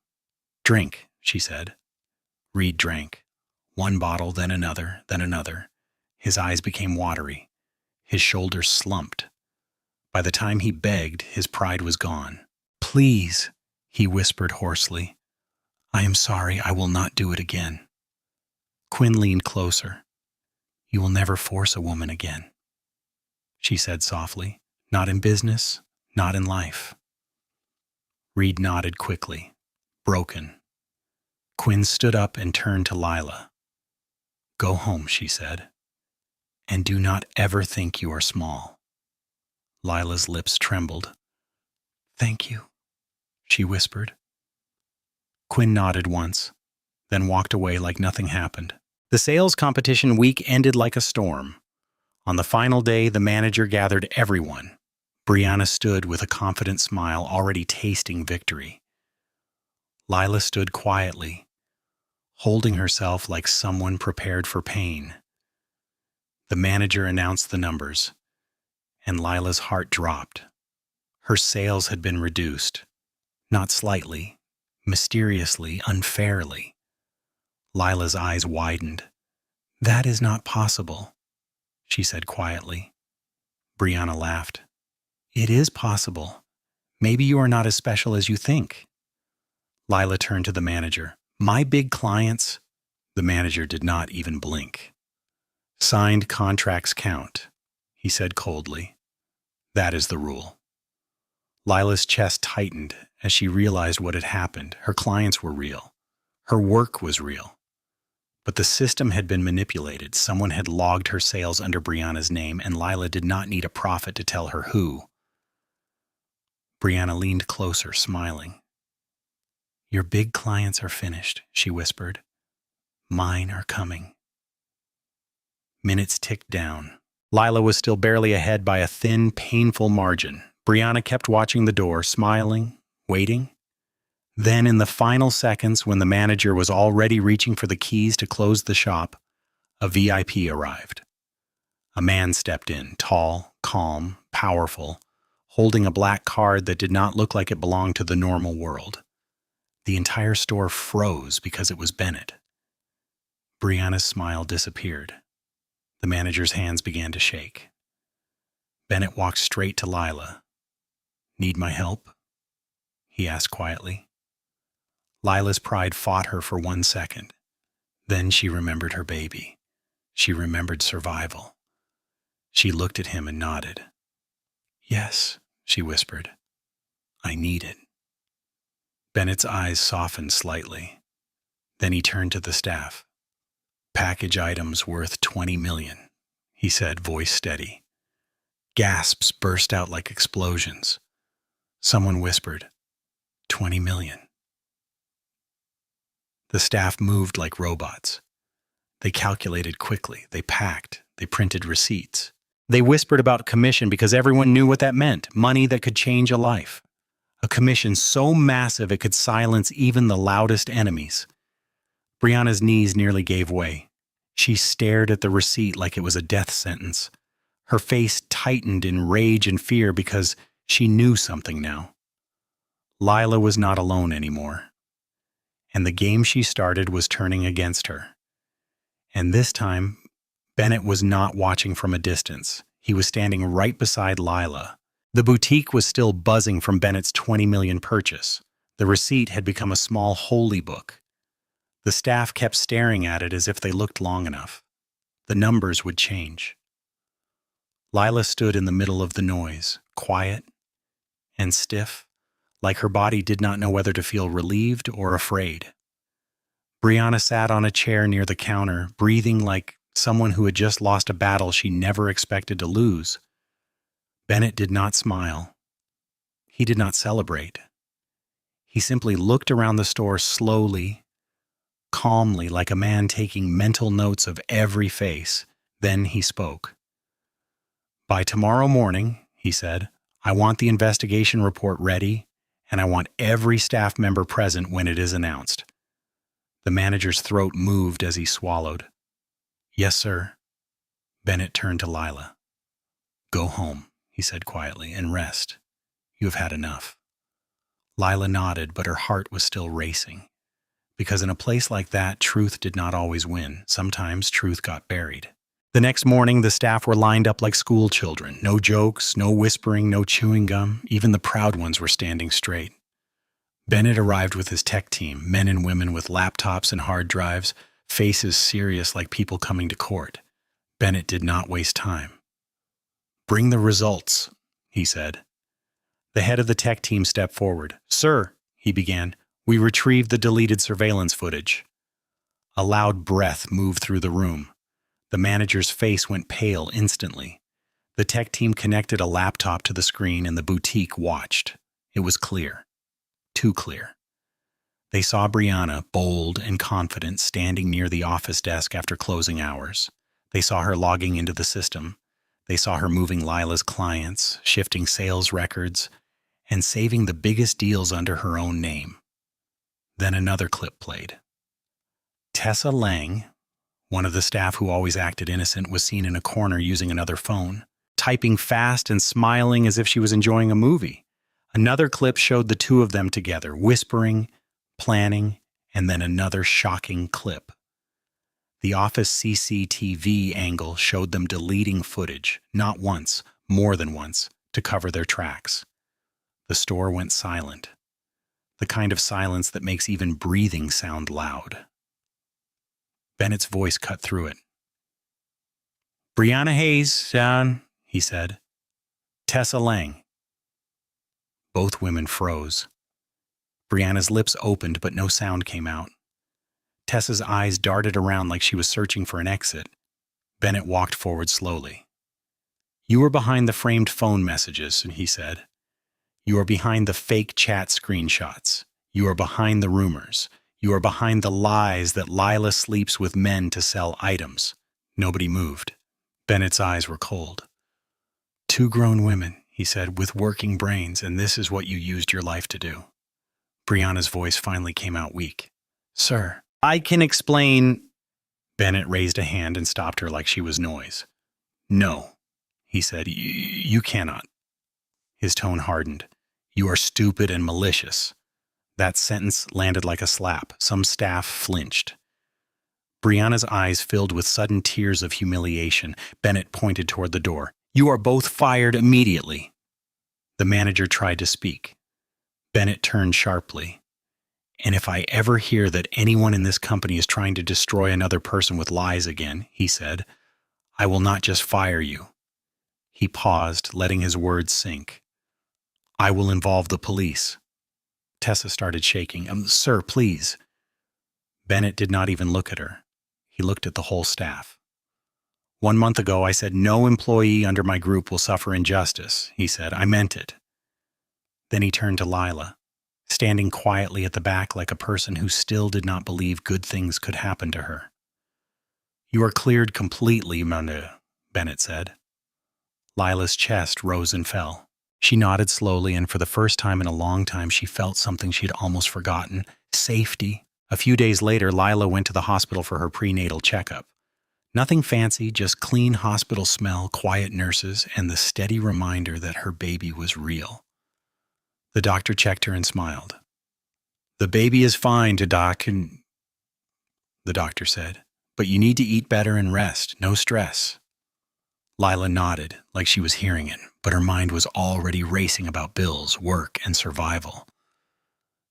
"Drink," she said. Reed drank. One bottle, then another, then another. His eyes became watery. His shoulders slumped. By the time he begged, his pride was gone. "Please," he whispered hoarsely. "I am sorry. I will not do it again." Quinn leaned closer. "You will never force a woman again," she said softly. "Not in business, not in life." Reed nodded quickly, broken. Quinn stood up and turned to Lila. "Go home," she said, "and do not ever think you are small." Lila's lips trembled. "Thank you," she whispered. Quinn nodded once, then walked away like nothing happened. The sales competition week ended like a storm. On the final day, the manager gathered everyone. Brianna stood with a confident smile, already tasting victory. Lila stood quietly, holding herself like someone prepared for pain. The manager announced the numbers, and Lila's heart dropped. Her sales had been reduced, not slightly, mysteriously, unfairly. Lila's eyes widened. "That is not possible," she said quietly. Brianna laughed. "It is possible. Maybe you are not as special as you think." Lila turned to the manager. "My big clients—" The manager did not even blink. "Signed contracts count," he said coldly. "That is the rule." Lila's chest tightened as she realized what had happened. Her clients were real. Her work was real. But the system had been manipulated. Someone had logged her sales under Brianna's name, and Lila did not need a prophet to tell her who. Brianna leaned closer, smiling. "Your big clients are finished," she whispered. "Mine are coming." Minutes ticked down. Lila was still barely ahead by a thin, painful margin. Brianna kept watching the door, smiling, waiting. Then, in the final seconds, when the manager was already reaching for the keys to close the shop, a VIP arrived. A man stepped in, tall, calm, powerful, holding a black card that did not look like it belonged to the normal world. The entire store froze because it was Bennett. Brianna's smile disappeared. The manager's hands began to shake. Bennett walked straight to Lila. "Need my help?" he asked quietly. Lila's pride fought her for 1 second. Then she remembered her baby. She remembered survival. She looked at him and nodded. "Yes," she whispered. "I need it." Bennett's eyes softened slightly. Then he turned to the staff. "Package items worth 20 million, he said, voice steady. Gasps burst out like explosions. Someone whispered, 20 million. The staff moved like robots. They calculated quickly. They packed. They printed receipts. They whispered about commission because everyone knew what that meant, money that could change a life. A commission so massive it could silence even the loudest enemies. Brianna's knees nearly gave way. She stared at the receipt like it was a death sentence. Her face tightened in rage and fear because she knew something now. Lila was not alone anymore. And the game she started was turning against her. And this time, Bennett was not watching from a distance. He was standing right beside Lila. The boutique was still buzzing from Bennett's 20 million purchase. The receipt had become a small holy book. The staff kept staring at it as if they looked long enough. The numbers would change. Lila stood in the middle of the noise, quiet and stiff, like her body did not know whether to feel relieved or afraid. Brianna sat on a chair near the counter, breathing like someone who had just lost a battle she never expected to lose. Bennett did not smile. He did not celebrate. He simply looked around the store slowly, calmly, like a man taking mental notes of every face. Then he spoke. "By tomorrow morning," he said, "I want the investigation report ready, and I want every staff member present when it is announced." The manager's throat moved as he swallowed. "Yes, sir." Bennett turned to Lila. "Go home," he said quietly, "and rest. You have had enough." Lila nodded, but her heart was still racing. Because in a place like that, truth did not always win. Sometimes truth got buried. The next morning, the staff were lined up like school children. No jokes, no whispering, no chewing gum. Even the proud ones were standing straight. Bennett arrived with his tech team, men and women with laptops and hard drives, faces serious like people coming to court. Bennett did not waste time. "Bring the results," he said. The head of the tech team stepped forward. "Sir," he began, "we retrieved the deleted surveillance footage." A loud breath moved through the room. The manager's face went pale instantly. The tech team connected a laptop to the screen and the boutique watched. It was clear. Too clear. They saw Brianna, bold and confident, standing near the office desk after closing hours. They saw her logging into the system. They saw her moving Lila's clients, shifting sales records, and saving the biggest deals under her own name. Then another clip played. Tessa Lang, one of the staff who always acted innocent, was seen in a corner using another phone, typing fast and smiling as if she was enjoying a movie. Another clip showed the two of them together, whispering, planning, and then another shocking clip. The office CCTV angle showed them deleting footage, not once, more than once, to cover their tracks. The store went silent, the kind of silence that makes even breathing sound loud. Bennett's voice cut through it. "Brianna Hayes, down," he said. "Tessa Lang." Both women froze. Brianna's lips opened, but no sound came out. Tessa's eyes darted around like she was searching for an exit. Bennett walked forward slowly. "You are behind the framed phone messages," he said. "You are behind the fake chat screenshots. You are behind the rumors. You are behind the lies that Lila sleeps with men to sell items." Nobody moved. Bennett's eyes were cold. "Two grown women," he said, "with working brains, and this is what you used your life to do." Brianna's voice finally came out weak. "Sir, I can explain." Bennett raised a hand and stopped her like she was noise. "No," he said, you cannot." His tone hardened. "You are stupid and malicious." That sentence landed like a slap. Some staff flinched. Brianna's eyes filled with sudden tears of humiliation. Bennett pointed toward the door. "You are both fired immediately." The manager tried to speak. Bennett turned sharply. "And if I ever hear that anyone in this company is trying to destroy another person with lies again," he said, "I will not just fire you." He paused, letting his words sink. "I will involve the police." Tessa started shaking. "Sir, please." Bennett did not even look at her. He looked at the whole staff. "1 month ago, I said no employee under my group will suffer injustice," he said. "I meant it." Then he turned to Lila, standing quietly at the back like a person who still did not believe good things could happen to her. "You are cleared completely, Manu," Bennett said. Lila's chest rose and fell. She nodded slowly, and for the first time in a long time, she felt something she had almost forgotten: safety. A few days later, Lila went to the hospital for her prenatal checkup. Nothing fancy, just clean hospital smell, quiet nurses, and the steady reminder that her baby was real. The doctor checked her and smiled. "The baby is fine, the doctor said, "but you need to eat better and rest, no stress." Lila nodded, like she was hearing it, but her mind was already racing about bills, work, and survival.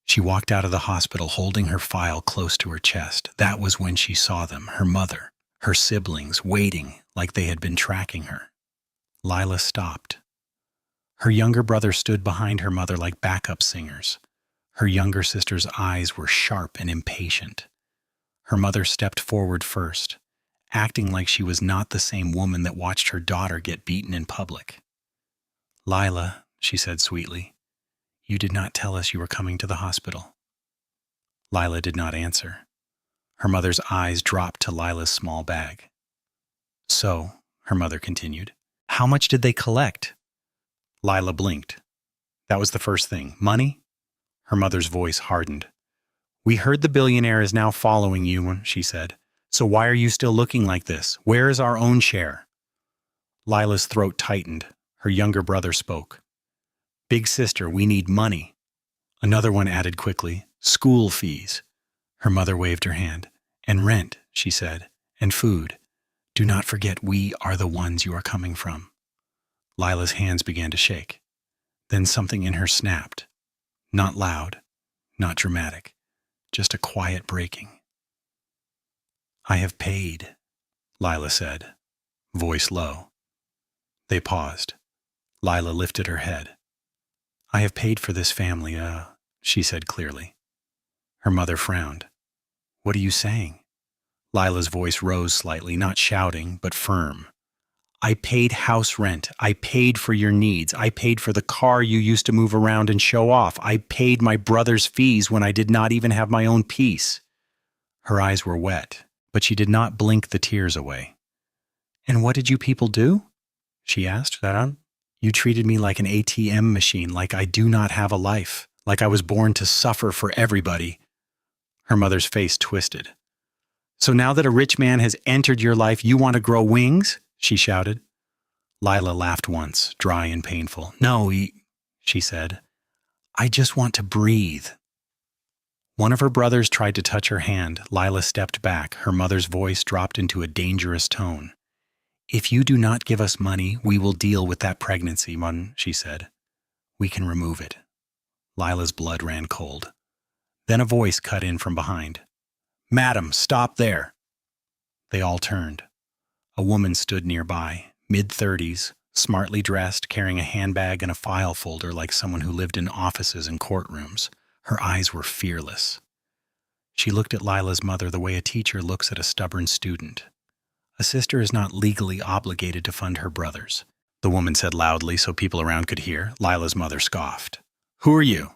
She walked out of the hospital holding her file close to her chest. That was when she saw them, her mother, her siblings, waiting like they had been tracking her. Lila stopped. Her younger brother stood behind her mother like backup singers. Her younger sister's eyes were sharp and impatient. Her mother stepped forward first, acting like she was not the same woman that watched her daughter get beaten in public. "Lila," she said sweetly, "you did not tell us you were coming to the hospital." Lila did not answer. Her mother's eyes dropped to Lila's small bag. "So," her mother continued, "how much did they collect?" Lila blinked. "That was the first thing. Money?" Her mother's voice hardened. "We heard the billionaire is now following you," she said. "So why are you still looking like this? Where is our own share?" Lila's throat tightened. Her younger brother spoke. "Big sister, we need money." Another one added quickly, "School fees." Her mother waved her hand. "And rent," she said, "and food. Do not forget we are the ones you are coming from." Lila's hands began to shake. Then something in her snapped. Not loud, not dramatic, just a quiet breaking. "I have paid," Lila said, voice low. They paused. Lila lifted her head. "I have paid for this family, she said clearly. Her mother frowned. "What are you saying?" Lila's voice rose slightly, not shouting, but firm. "I paid house rent. I paid for your needs. I paid for the car you used to move around and show off. I paid my brother's fees when I did not even have my own peace." Her eyes were wet, but she did not blink the tears away. "And what did you people do?" she asked. "You treated me like an ATM machine, like I do not have a life, like I was born to suffer for everybody." Her mother's face twisted. "So now that a rich man has entered your life, you want to grow wings?" she shouted. Lila laughed once, dry and painful. "No, she said. "I just want to breathe." One of her brothers tried to touch her hand. Lila stepped back. Her mother's voice dropped into a dangerous tone. "If you do not give us money, we will deal with that pregnancy, she said. "We can remove it." Lila's blood ran cold. Then a voice cut in from behind. "Madam, stop there." They all turned. A woman stood nearby, mid-30s, smartly dressed, carrying a handbag and a file folder like someone who lived in offices and courtrooms. Her eyes were fearless. She looked at Lila's mother the way a teacher looks at a stubborn student. "A sister is not legally obligated to fund her brothers," the woman said loudly so people around could hear. Lila's mother scoffed. "Who are you?"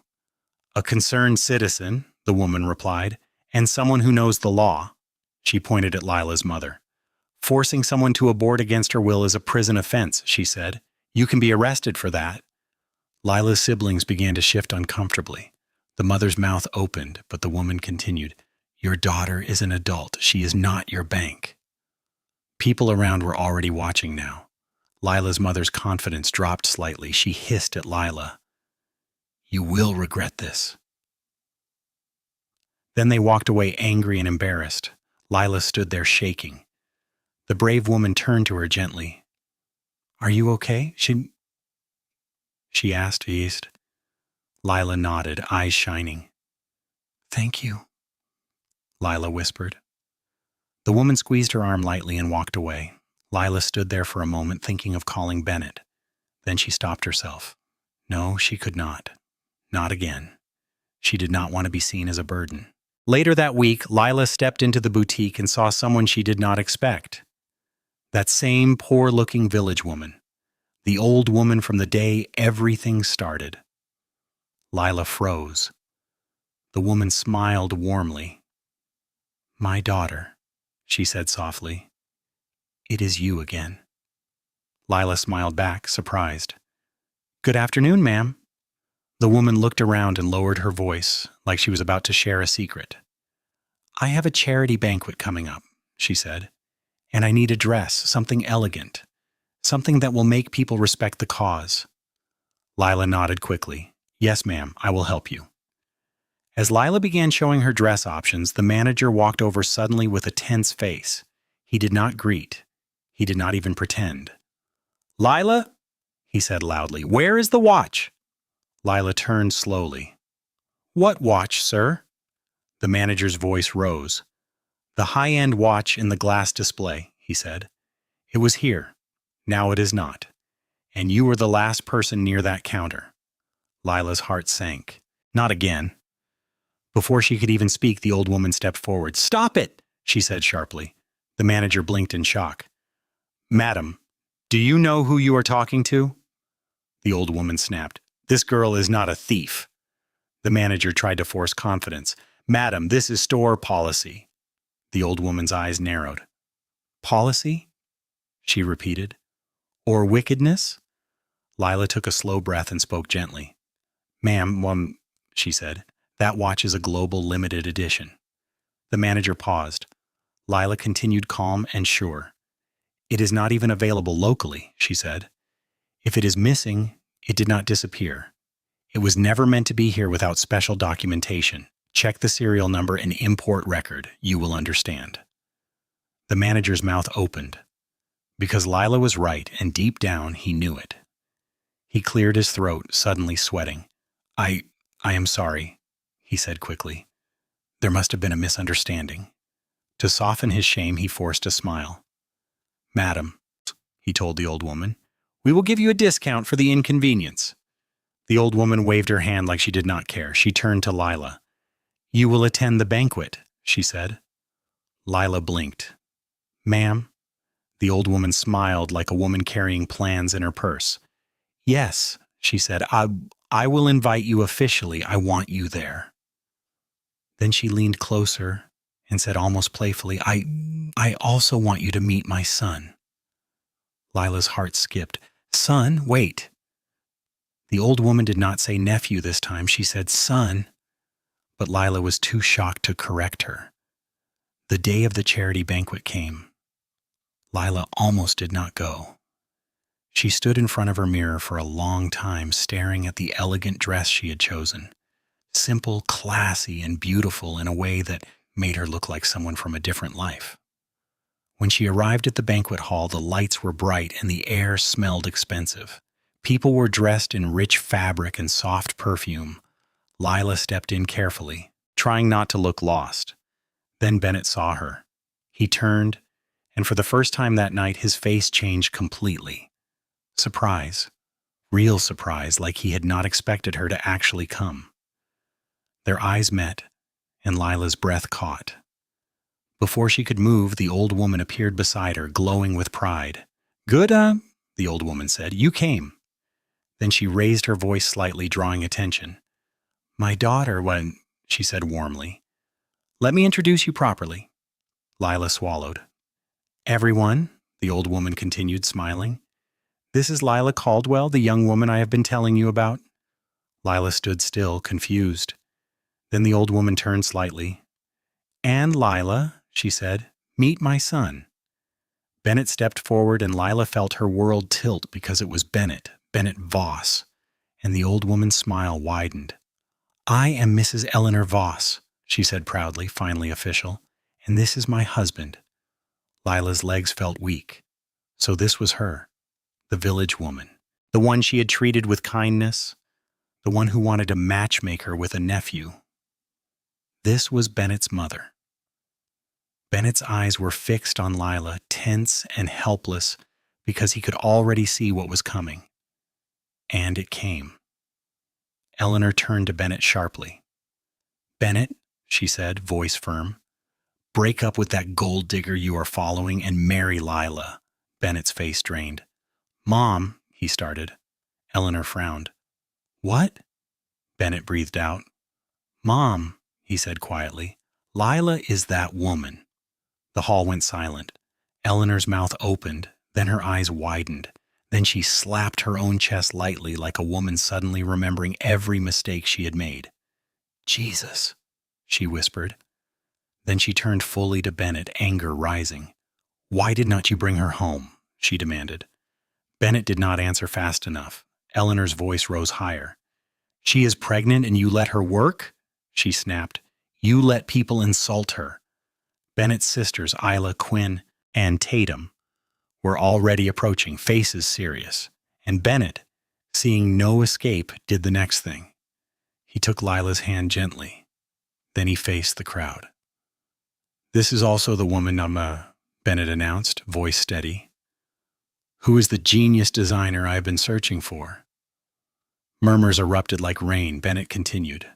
"A concerned citizen," the woman replied, "and someone who knows the law." She pointed at Lila's mother. "Forcing someone to abort against her will is a prison offense," she said. "You can be arrested for that." Lila's siblings began to shift uncomfortably. The mother's mouth opened, but the woman continued, "Your daughter is an adult. She is not your bank." People around were already watching now. Lila's mother's confidence dropped slightly. She hissed at Lila. "You will regret this." Then they walked away angry and embarrassed. Lila stood there shaking. The brave woman turned to her gently. "Are you okay?" she asked, eased. Lila nodded, eyes shining. "Thank you," Lila whispered. The woman squeezed her arm lightly and walked away. Lila stood there for a moment, thinking of calling Bennett. Then she stopped herself. No, she could not. Not again. She did not want to be seen as a burden. Later that week, Lila stepped into the boutique and saw someone she did not expect. That same poor-looking village woman. The old woman from the day everything started. Lila froze. The woman smiled warmly. "My daughter," she said softly. "It is you again." Lila smiled back, surprised. "Good afternoon, ma'am." The woman looked around and lowered her voice, like she was about to share a secret. "I have a charity banquet coming up," she said, "and I need a dress, something elegant, something that will make people respect the cause." Lila nodded quickly. "Yes, ma'am, I will help you." As Lila began showing her dress options, the manager walked over suddenly with a tense face. He did not greet. He did not even pretend. "Lila," he said loudly, "where is the watch?" Lila turned slowly. "What watch, sir?" The manager's voice rose. "The high-end watch in the glass display," he said. "It was here. Now it is not. And you were the last person near that counter." Lila's heart sank. Not again. Before she could even speak, the old woman stepped forward. "Stop it!" she said sharply. The manager blinked in shock. "Madam, do you know who you are talking to?" The old woman snapped. "This girl is not a thief." The manager tried to force confidence. "Madam, this is store policy." The old woman's eyes narrowed. "Policy?" she repeated. "Or wickedness?" Lila took a slow breath and spoke gently. "Ma'am, she said, "that watch is a global limited edition." The manager paused. Lila continued calm and sure. "It is not even available locally," she said. "If it is missing, it did not disappear. It was never meant to be here without special documentation. Check the serial number and import record. You will understand." The manager's mouth opened. Because Lila was right, and deep down he knew it. He cleared his throat, suddenly sweating. I am sorry," he said quickly. "There must have been a misunderstanding." To soften his shame, he forced a smile. "Madam," he told the old woman, "we will give you a discount for the inconvenience." The old woman waved her hand like she did not care. She turned to Lila. "You will attend the banquet," she said. Lila blinked. "Ma'am?" The old woman smiled like a woman carrying plans in her purse. "Yes," she said, I will invite you officially. I want you there." Then she leaned closer and said almost playfully, I also want you to meet my son." Lila's heart skipped. "Son? Wait." The old woman did not say nephew this time. She said son. But Lila was too shocked to correct her. The day of the charity banquet came. Lila almost did not go. She stood in front of her mirror for a long time, staring at the elegant dress she had chosen. Simple, classy, and beautiful in a way that made her look like someone from a different life. When she arrived at the banquet hall, the lights were bright and the air smelled expensive. People were dressed in rich fabric and soft perfume. Lila stepped in carefully, trying not to look lost. Then Bennett saw her. He turned, and for the first time that night, his face changed completely. Surprise. Real surprise, like he had not expected her to actually come. Their eyes met, and Lila's breath caught. Before she could move, the old woman appeared beside her, glowing with pride. "Good, the old woman said. "You came." Then she raised her voice slightly, drawing attention. "My daughter," she said warmly. "Let me introduce you properly." Lila swallowed. "Everyone," the old woman continued, smiling. "This is Lila Caldwell, the young woman I have been telling you about." Lila stood still, confused. Then the old woman turned slightly. "And Lila," she said, "meet my son." Bennett stepped forward, and Lila felt her world tilt because it was Bennett Voss, and the old woman's smile widened. "I am Mrs. Eleanor Voss," she said proudly, finally official, "and this is my husband." Lila's legs felt weak. So this was her, the village woman, the one she had treated with kindness, the one who wanted to matchmake her with a nephew. This was Bennett's mother. Bennett's eyes were fixed on Lila, tense and helpless, because he could already see what was coming. And it came. Eleanor turned to Bennett sharply. "Bennett," she said, voice firm, "break up with that gold digger you are following and marry Lila." Bennett's face drained. "Mom," he started. Eleanor frowned. "What?" Bennett breathed out. "Mom," he said quietly, "Lila is that woman." The hall went silent. Eleanor's mouth opened, then her eyes widened. Then she slapped her own chest lightly like a woman suddenly remembering every mistake she had made. "Jesus," she whispered. Then she turned fully to Bennett, anger rising. "Why did not you bring her home?" she demanded. Bennett did not answer fast enough. Eleanor's voice rose higher. "She is pregnant and you let her work?" she snapped. "You let people insult her." Bennett's sisters, Isla, Quinn, and Tatum, were already approaching, faces serious. And Bennett, seeing no escape, did the next thing. He took Lila's hand gently. Then he faced the crowd. "This is also the woman Bennett announced, voice steady. "Who is the genius designer I have been searching for?" Murmurs erupted like rain. Bennett continued.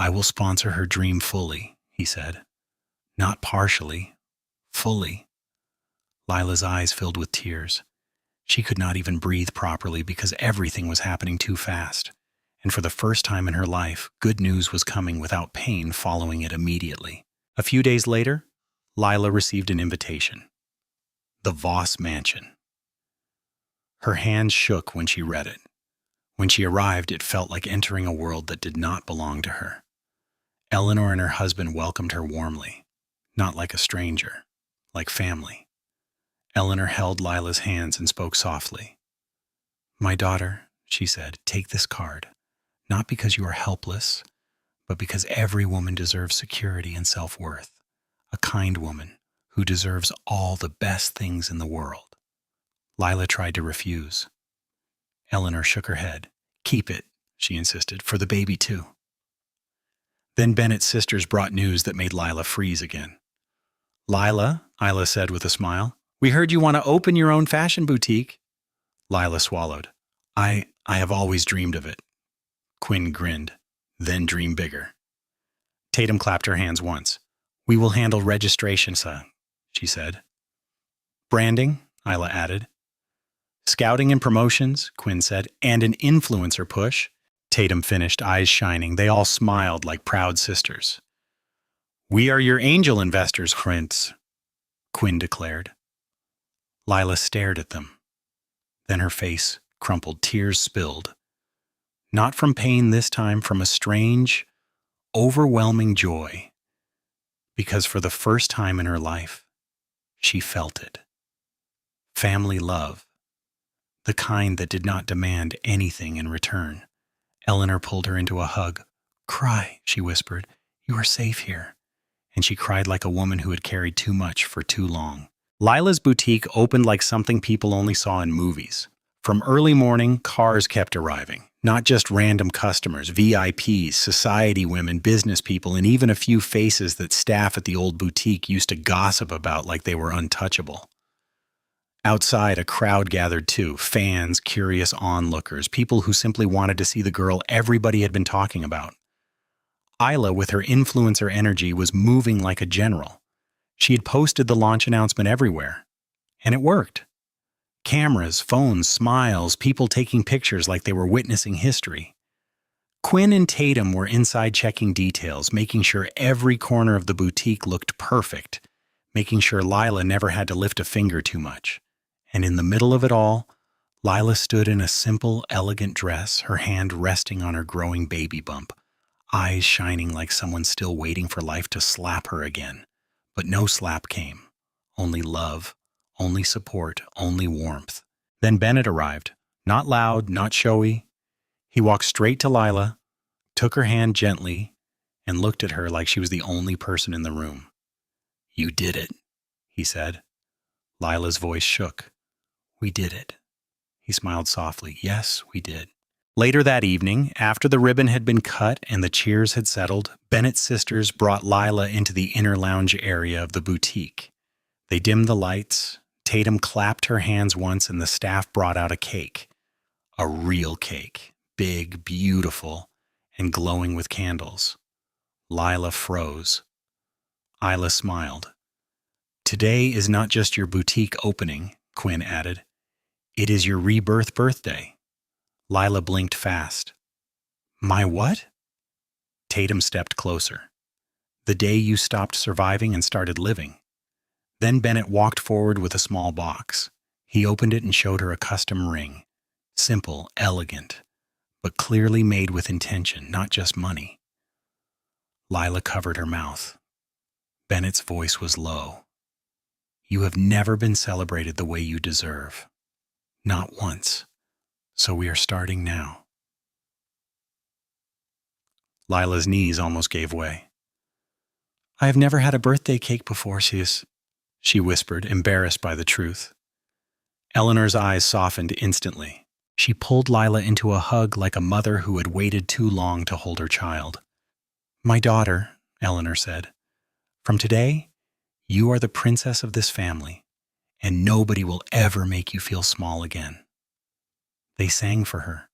I will sponsor her dream fully, he said. Not partially, fully. Lila's eyes filled with tears. She could not even breathe properly because everything was happening too fast. And for the first time in her life, good news was coming without pain following it immediately. A few days later, Lila received an invitation. The Voss Mansion. Her hands shook when she read it. When she arrived, it felt like entering a world that did not belong to her. Eleanor and her husband welcomed her warmly, not like a stranger, like family. Eleanor held Lila's hands and spoke softly. My daughter, she said, take this card, not because you are helpless, but because every woman deserves security and self-worth, a kind woman who deserves all the best things in the world. Lila tried to refuse. Eleanor shook her head. Keep it, she insisted, for the baby too. Then Bennett's sisters brought news that made Lila freeze again. Lila, Isla said with a smile, we heard you want to open your own fashion boutique. Lila swallowed. I have always dreamed of it. Quinn grinned. Then dream bigger. Tatum clapped her hands once. We will handle registration, she said. Branding, Isla added. Scouting and promotions, Quinn said, and an influencer push. Tatum finished, eyes shining. They all smiled like proud sisters. We are your angel investors, Quinn declared. Lila stared at them. Then her face crumpled, tears spilled. Not from pain this time, from a strange, overwhelming joy. Because for the first time in her life, she felt it. Family love. The kind that did not demand anything in return. Eleanor pulled her into a hug. Cry, she whispered. You are safe here. And she cried like a woman who had carried too much for too long. Lila's boutique opened like something people only saw in movies. From early morning, cars kept arriving. Not just random customers, VIPs, society women, business people, and even a few faces that staff at the old boutique used to gossip about like they were untouchable. Outside, a crowd gathered too, fans, curious onlookers, people who simply wanted to see the girl everybody had been talking about. Isla, with her influencer energy, was moving like a general. She had posted the launch announcement everywhere. And it worked. Cameras, phones, smiles, people taking pictures like they were witnessing history. Quinn and Tatum were inside checking details, making sure every corner of the boutique looked perfect, making sure Lila never had to lift a finger too much. And in the middle of it all, Lila stood in a simple, elegant dress, her hand resting on her growing baby bump, eyes shining like someone still waiting for life to slap her again. But no slap came. Only love, only support, only warmth. Then Bennett arrived, not loud, not showy. He walked straight to Lila, took her hand gently, and looked at her like she was the only person in the room. You did it, he said. Lila's voice shook. We did it. He smiled softly. Yes, we did. Later that evening, after the ribbon had been cut and the cheers had settled, Bennett's sisters brought Lila into the inner lounge area of the boutique. They dimmed the lights. Tatum clapped her hands once and the staff brought out a cake. A real cake. Big, beautiful, and glowing with candles. Lila froze. Isla smiled. Today is not just your boutique opening, Quinn added. It is your rebirth birthday. Lila blinked fast. My what? Tatum stepped closer. The day you stopped surviving and started living. Then Bennett walked forward with a small box. He opened it and showed her a custom ring. Simple, elegant, but clearly made with intention, not just money. Lila covered her mouth. Bennett's voice was low. You have never been celebrated the way you deserve. Not once. So we are starting now. Lila's knees almost gave way. I have never had a birthday cake before, she whispered, embarrassed by the truth. Eleanor's eyes softened instantly. She pulled Lila into a hug like a mother who had waited too long to hold her child. My daughter, Eleanor said, from today, you are the princess of this family, and nobody will ever make you feel small again. They sang for her.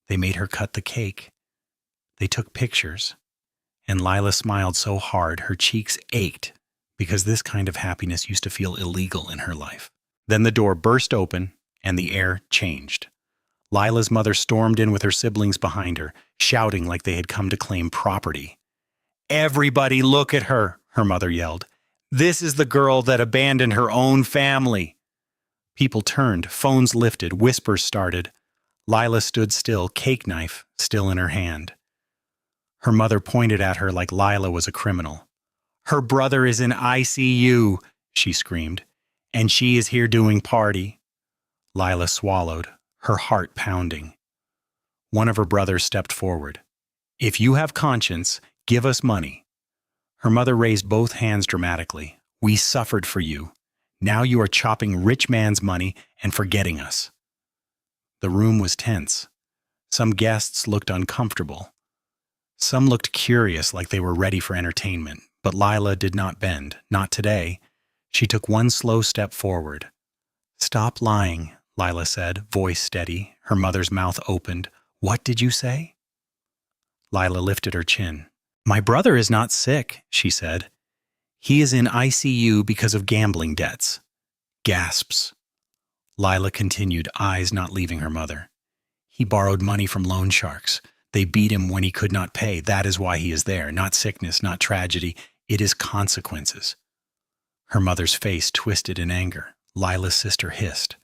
They made her cut the cake. They took pictures. And Lila smiled so hard her cheeks ached because this kind of happiness used to feel illegal in her life. Then the door burst open and the air changed. Lila's mother stormed in with her siblings behind her, shouting like they had come to claim property. "Everybody look at her," her mother yelled. "This is the girl that abandoned her own family." People turned, phones lifted, whispers started. Lila stood still, cake knife still in her hand. Her mother pointed at her like Lila was a criminal. "Her brother is in ICU," she screamed, "and she is here doing party." Lila swallowed, her heart pounding. One of her brothers stepped forward. "If you have conscience, give us money." Her mother raised both hands dramatically. "We suffered for you. Now you are chopping rich man's money and forgetting us." The room was tense. Some guests looked uncomfortable. Some looked curious like they were ready for entertainment, but Lila did not bend, not today. She took one slow step forward. "Stop lying," Lila said, voice steady. Her mother's mouth opened. "What did you say?" Lila lifted her chin. "My brother is not sick," she said. "He is in ICU because of gambling debts." Gasps. Lila continued, eyes not leaving her mother. "He borrowed money from loan sharks. They beat him when he could not pay. That is why he is there. Not sickness, not tragedy. It is consequences." Her mother's face twisted in anger. Lila's sister hissed.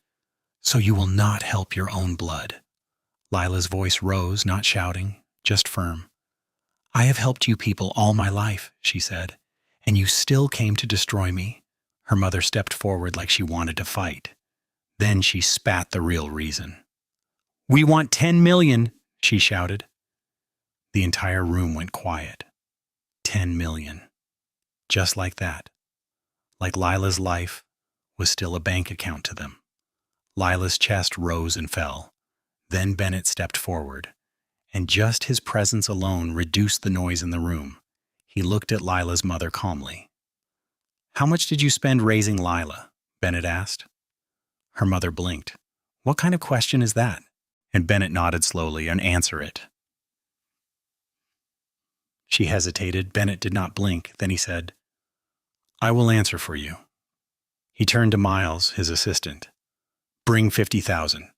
"So you will not help your own blood." Lila's voice rose, not shouting, just firm. "I have helped you people all my life," she said, "and you still came to destroy me." Her mother stepped forward like she wanted to fight. Then she spat the real reason. "We want 10 million," she shouted. The entire room went quiet. 10 million. Just like that. Like Lila's life was still a bank account to them. Lila's chest rose and fell. Then Bennett stepped forward, and just his presence alone reduced the noise in the room. He looked at Lila's mother calmly. "How much did you spend raising Lila?" Bennett asked. Her mother blinked. "What kind of question is that?" And Bennett nodded slowly. "And answer it." She hesitated. Bennett did not blink. Then he said, "I will answer for you." He turned to Miles, his assistant. "Bring 50,000.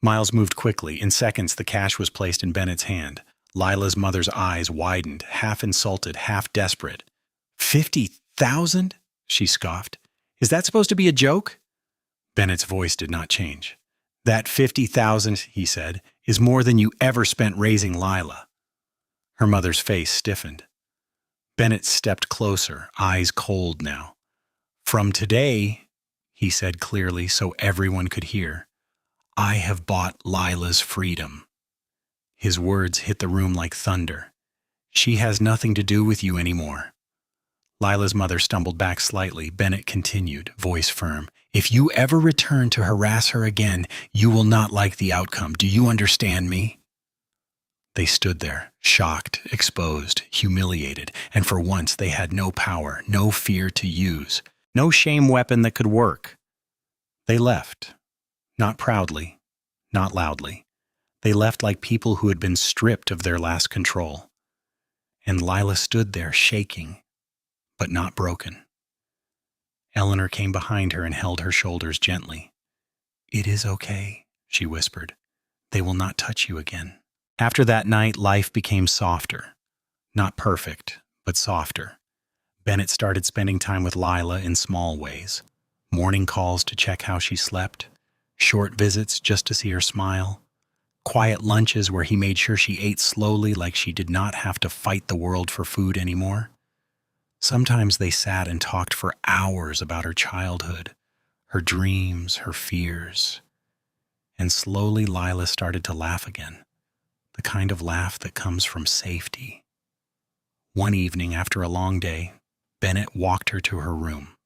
Miles moved quickly. In seconds, the cash was placed in Bennett's hand. Lila's mother's eyes widened, half insulted, half desperate. 50,000? She scoffed. "Is that supposed to be a joke?" Bennett's voice did not change. "That 50,000, he said, is more than you ever spent raising Lila." Her mother's face stiffened. Bennett stepped closer, eyes cold now. "From today," he said clearly so everyone could hear, "I have bought Lila's freedom." His words hit the room like thunder. "She has nothing to do with you anymore." Lila's mother stumbled back slightly. Bennett continued, voice firm. "If you ever return to harass her again, you will not like the outcome. Do you understand me?" They stood there, shocked, exposed, humiliated, and for once they had no power, no fear to use, no shame weapon that could work. They left, not proudly, not loudly. They left like people who had been stripped of their last control. And Lila stood there, shaking, but not broken. Eleanor came behind her and held her shoulders gently. "It is okay," she whispered. "They will not touch you again." After that night, life became softer. Not perfect, but softer. Bennett started spending time with Lila in small ways. Morning calls to check how she slept. Short visits just to see her smile. Quiet lunches where he made sure she ate slowly like she did not have to fight the world for food anymore. Sometimes they sat and talked for hours about her childhood, her dreams, her fears. And slowly Lila started to laugh again. The kind of laugh that comes from safety. One evening after a long day, Bennett walked her to her room.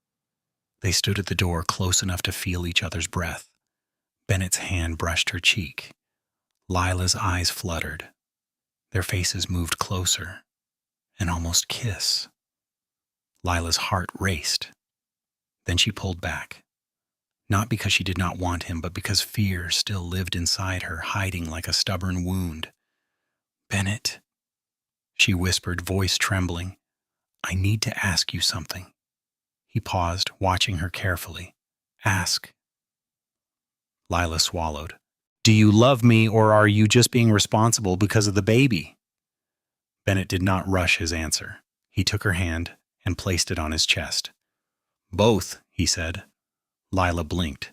They stood at the door close enough to feel each other's breath. Bennett's hand brushed her cheek. Lila's eyes fluttered. Their faces moved closer, an almost kiss. Lila's heart raced. Then she pulled back. Not because she did not want him, but because fear still lived inside her, hiding like a stubborn wound. "Bennett," she whispered, voice trembling. I need to ask you something. He paused, watching her carefully. Ask. Lila swallowed. Do you love me, or are you just being responsible because of the baby? Bennett did not rush his answer. He took her hand and placed it on his chest. Both, he said. Lila blinked.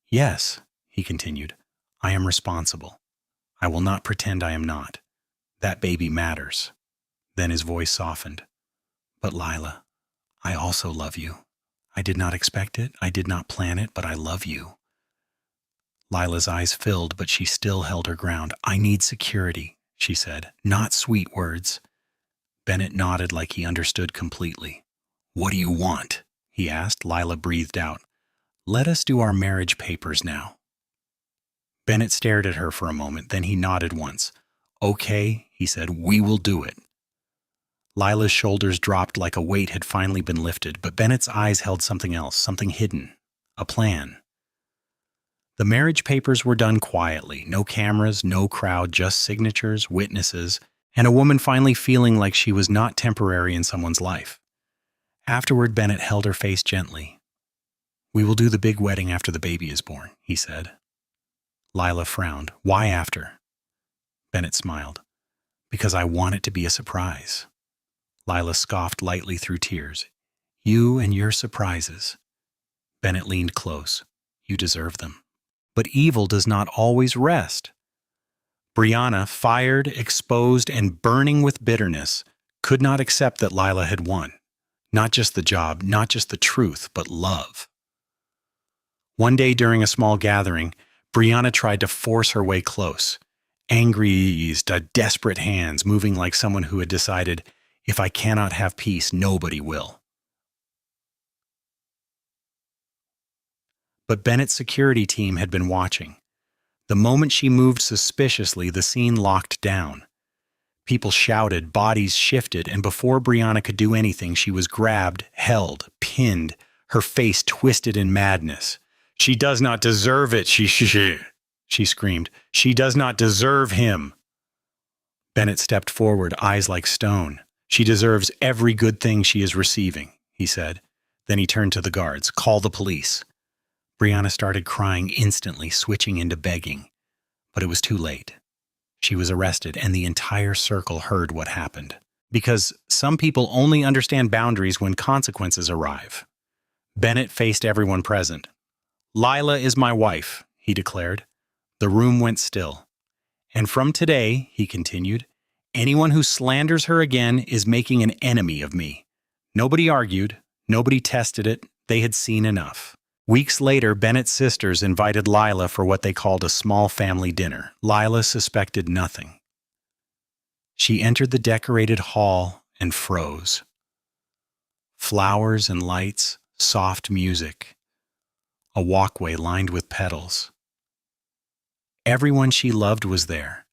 Yes, he continued. I am responsible. I will not pretend I am not. That baby matters. Then his voice softened. But Lila, I also love you. I did not expect it, I did not plan it, but I love you. Lila's eyes filled, but she still held her ground. I need security, she said, not sweet words. Bennett nodded like he understood completely. What do you want? He asked. Lila breathed out. Let us do our marriage papers now. Bennett stared at her for a moment, then he nodded once. Okay, he said, we will do it. Lila's shoulders dropped like a weight had finally been lifted, but Bennett's eyes held something else, something hidden, a plan. The marriage papers were done quietly, no cameras, no crowd, just signatures, witnesses, and a woman finally feeling like she was not temporary in someone's life. Afterward, Bennett held her face gently. We will do the big wedding after the baby is born, he said. Lila frowned. Why after? Bennett smiled. Because I want it to be a surprise. Lila scoffed lightly through tears. You and your surprises. Bennett leaned close. You deserve them. But evil does not always rest. Brianna, fired, exposed, and burning with bitterness, could not accept that Lila had won. Not just the job, not just the truth, but love. One day during a small gathering, Brianna tried to force her way close. Angry, desperate hands moving like someone who had decided, if I cannot have peace, nobody will. But Bennett's security team had been watching. The moment she moved suspiciously, the scene locked down. People shouted, bodies shifted, and before Brianna could do anything, she was grabbed, held, pinned, her face twisted in madness. She does not deserve it, she screamed. She does not deserve him. Bennett stepped forward, eyes like stone. She deserves every good thing she is receiving, he said. Then he turned to the guards. Call the police. Brianna started crying instantly, switching into begging. But it was too late. She was arrested, and the entire circle heard what happened. Because some people only understand boundaries when consequences arrive. Bennett faced everyone present. Lila is my wife, he declared. The room went still. And from today, he continued, anyone who slanders her again is making an enemy of me. Nobody argued. Nobody tested it. They had seen enough. Weeks later, Bennett's sisters invited Lila for what they called a small family dinner. Lila suspected nothing. She entered the decorated hall and froze. Flowers and lights, soft music. A walkway lined with petals. Everyone she loved was there.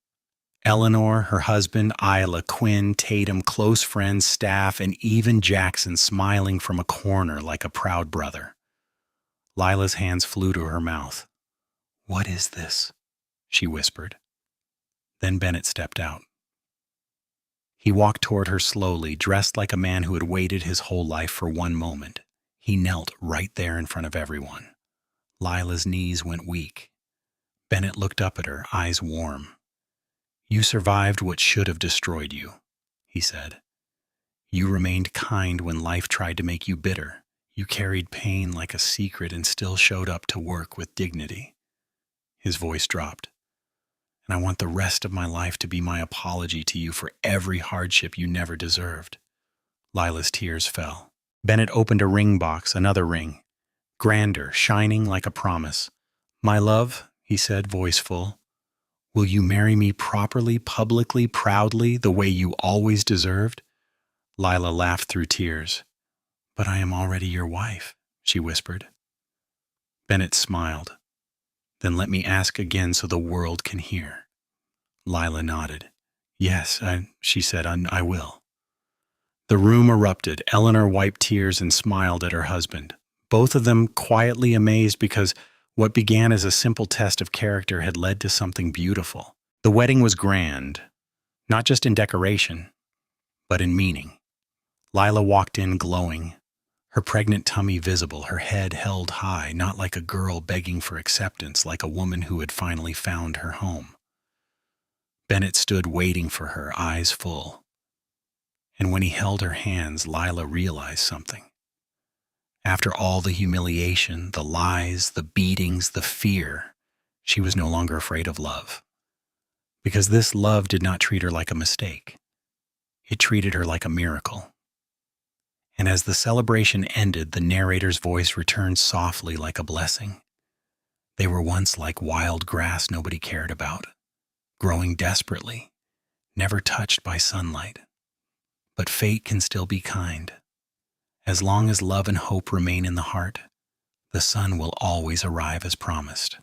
Eleanor, her husband, Isla, Quinn, Tatum, close friends, staff, and even Jackson smiling from a corner like a proud brother. Lila's hands flew to her mouth. What is this? She whispered. Then Bennett stepped out. He walked toward her slowly, dressed like a man who had waited his whole life for one moment. He knelt right there in front of everyone. Lila's knees went weak. Bennett looked up at her, eyes warm. You survived what should have destroyed you, he said. You remained kind when life tried to make you bitter. You carried pain like a secret and still showed up to work with dignity. His voice dropped. And I want the rest of my life to be my apology to you for every hardship you never deserved. Lila's tears fell. Bennett opened a ring box, another ring. Grander, shining like a promise. My love, he said, voice full. Will you marry me properly, publicly, proudly, the way you always deserved? Lila laughed through tears. But I am already your wife, she whispered. Bennett smiled. Then let me ask again so the world can hear. Lila nodded. Yes, she said, I will. The room erupted. Eleanor wiped tears and smiled at her husband. Both of them quietly amazed because what began as a simple test of character had led to something beautiful. The wedding was grand, not just in decoration, but in meaning. Lila walked in glowing, her pregnant tummy visible, her head held high, not like a girl begging for acceptance, like a woman who had finally found her home. Bennett stood waiting for her, eyes full. And when he held her hands, Lila realized something. After all the humiliation, the lies, the beatings, the fear, she was no longer afraid of love. Because this love did not treat her like a mistake. It treated her like a miracle. And as the celebration ended, the narrator's voice returned softly like a blessing. They were once like wild grass nobody cared about, growing desperately, never touched by sunlight. But fate can still be kind. As long as love and hope remain in the heart, the sun will always arrive as promised.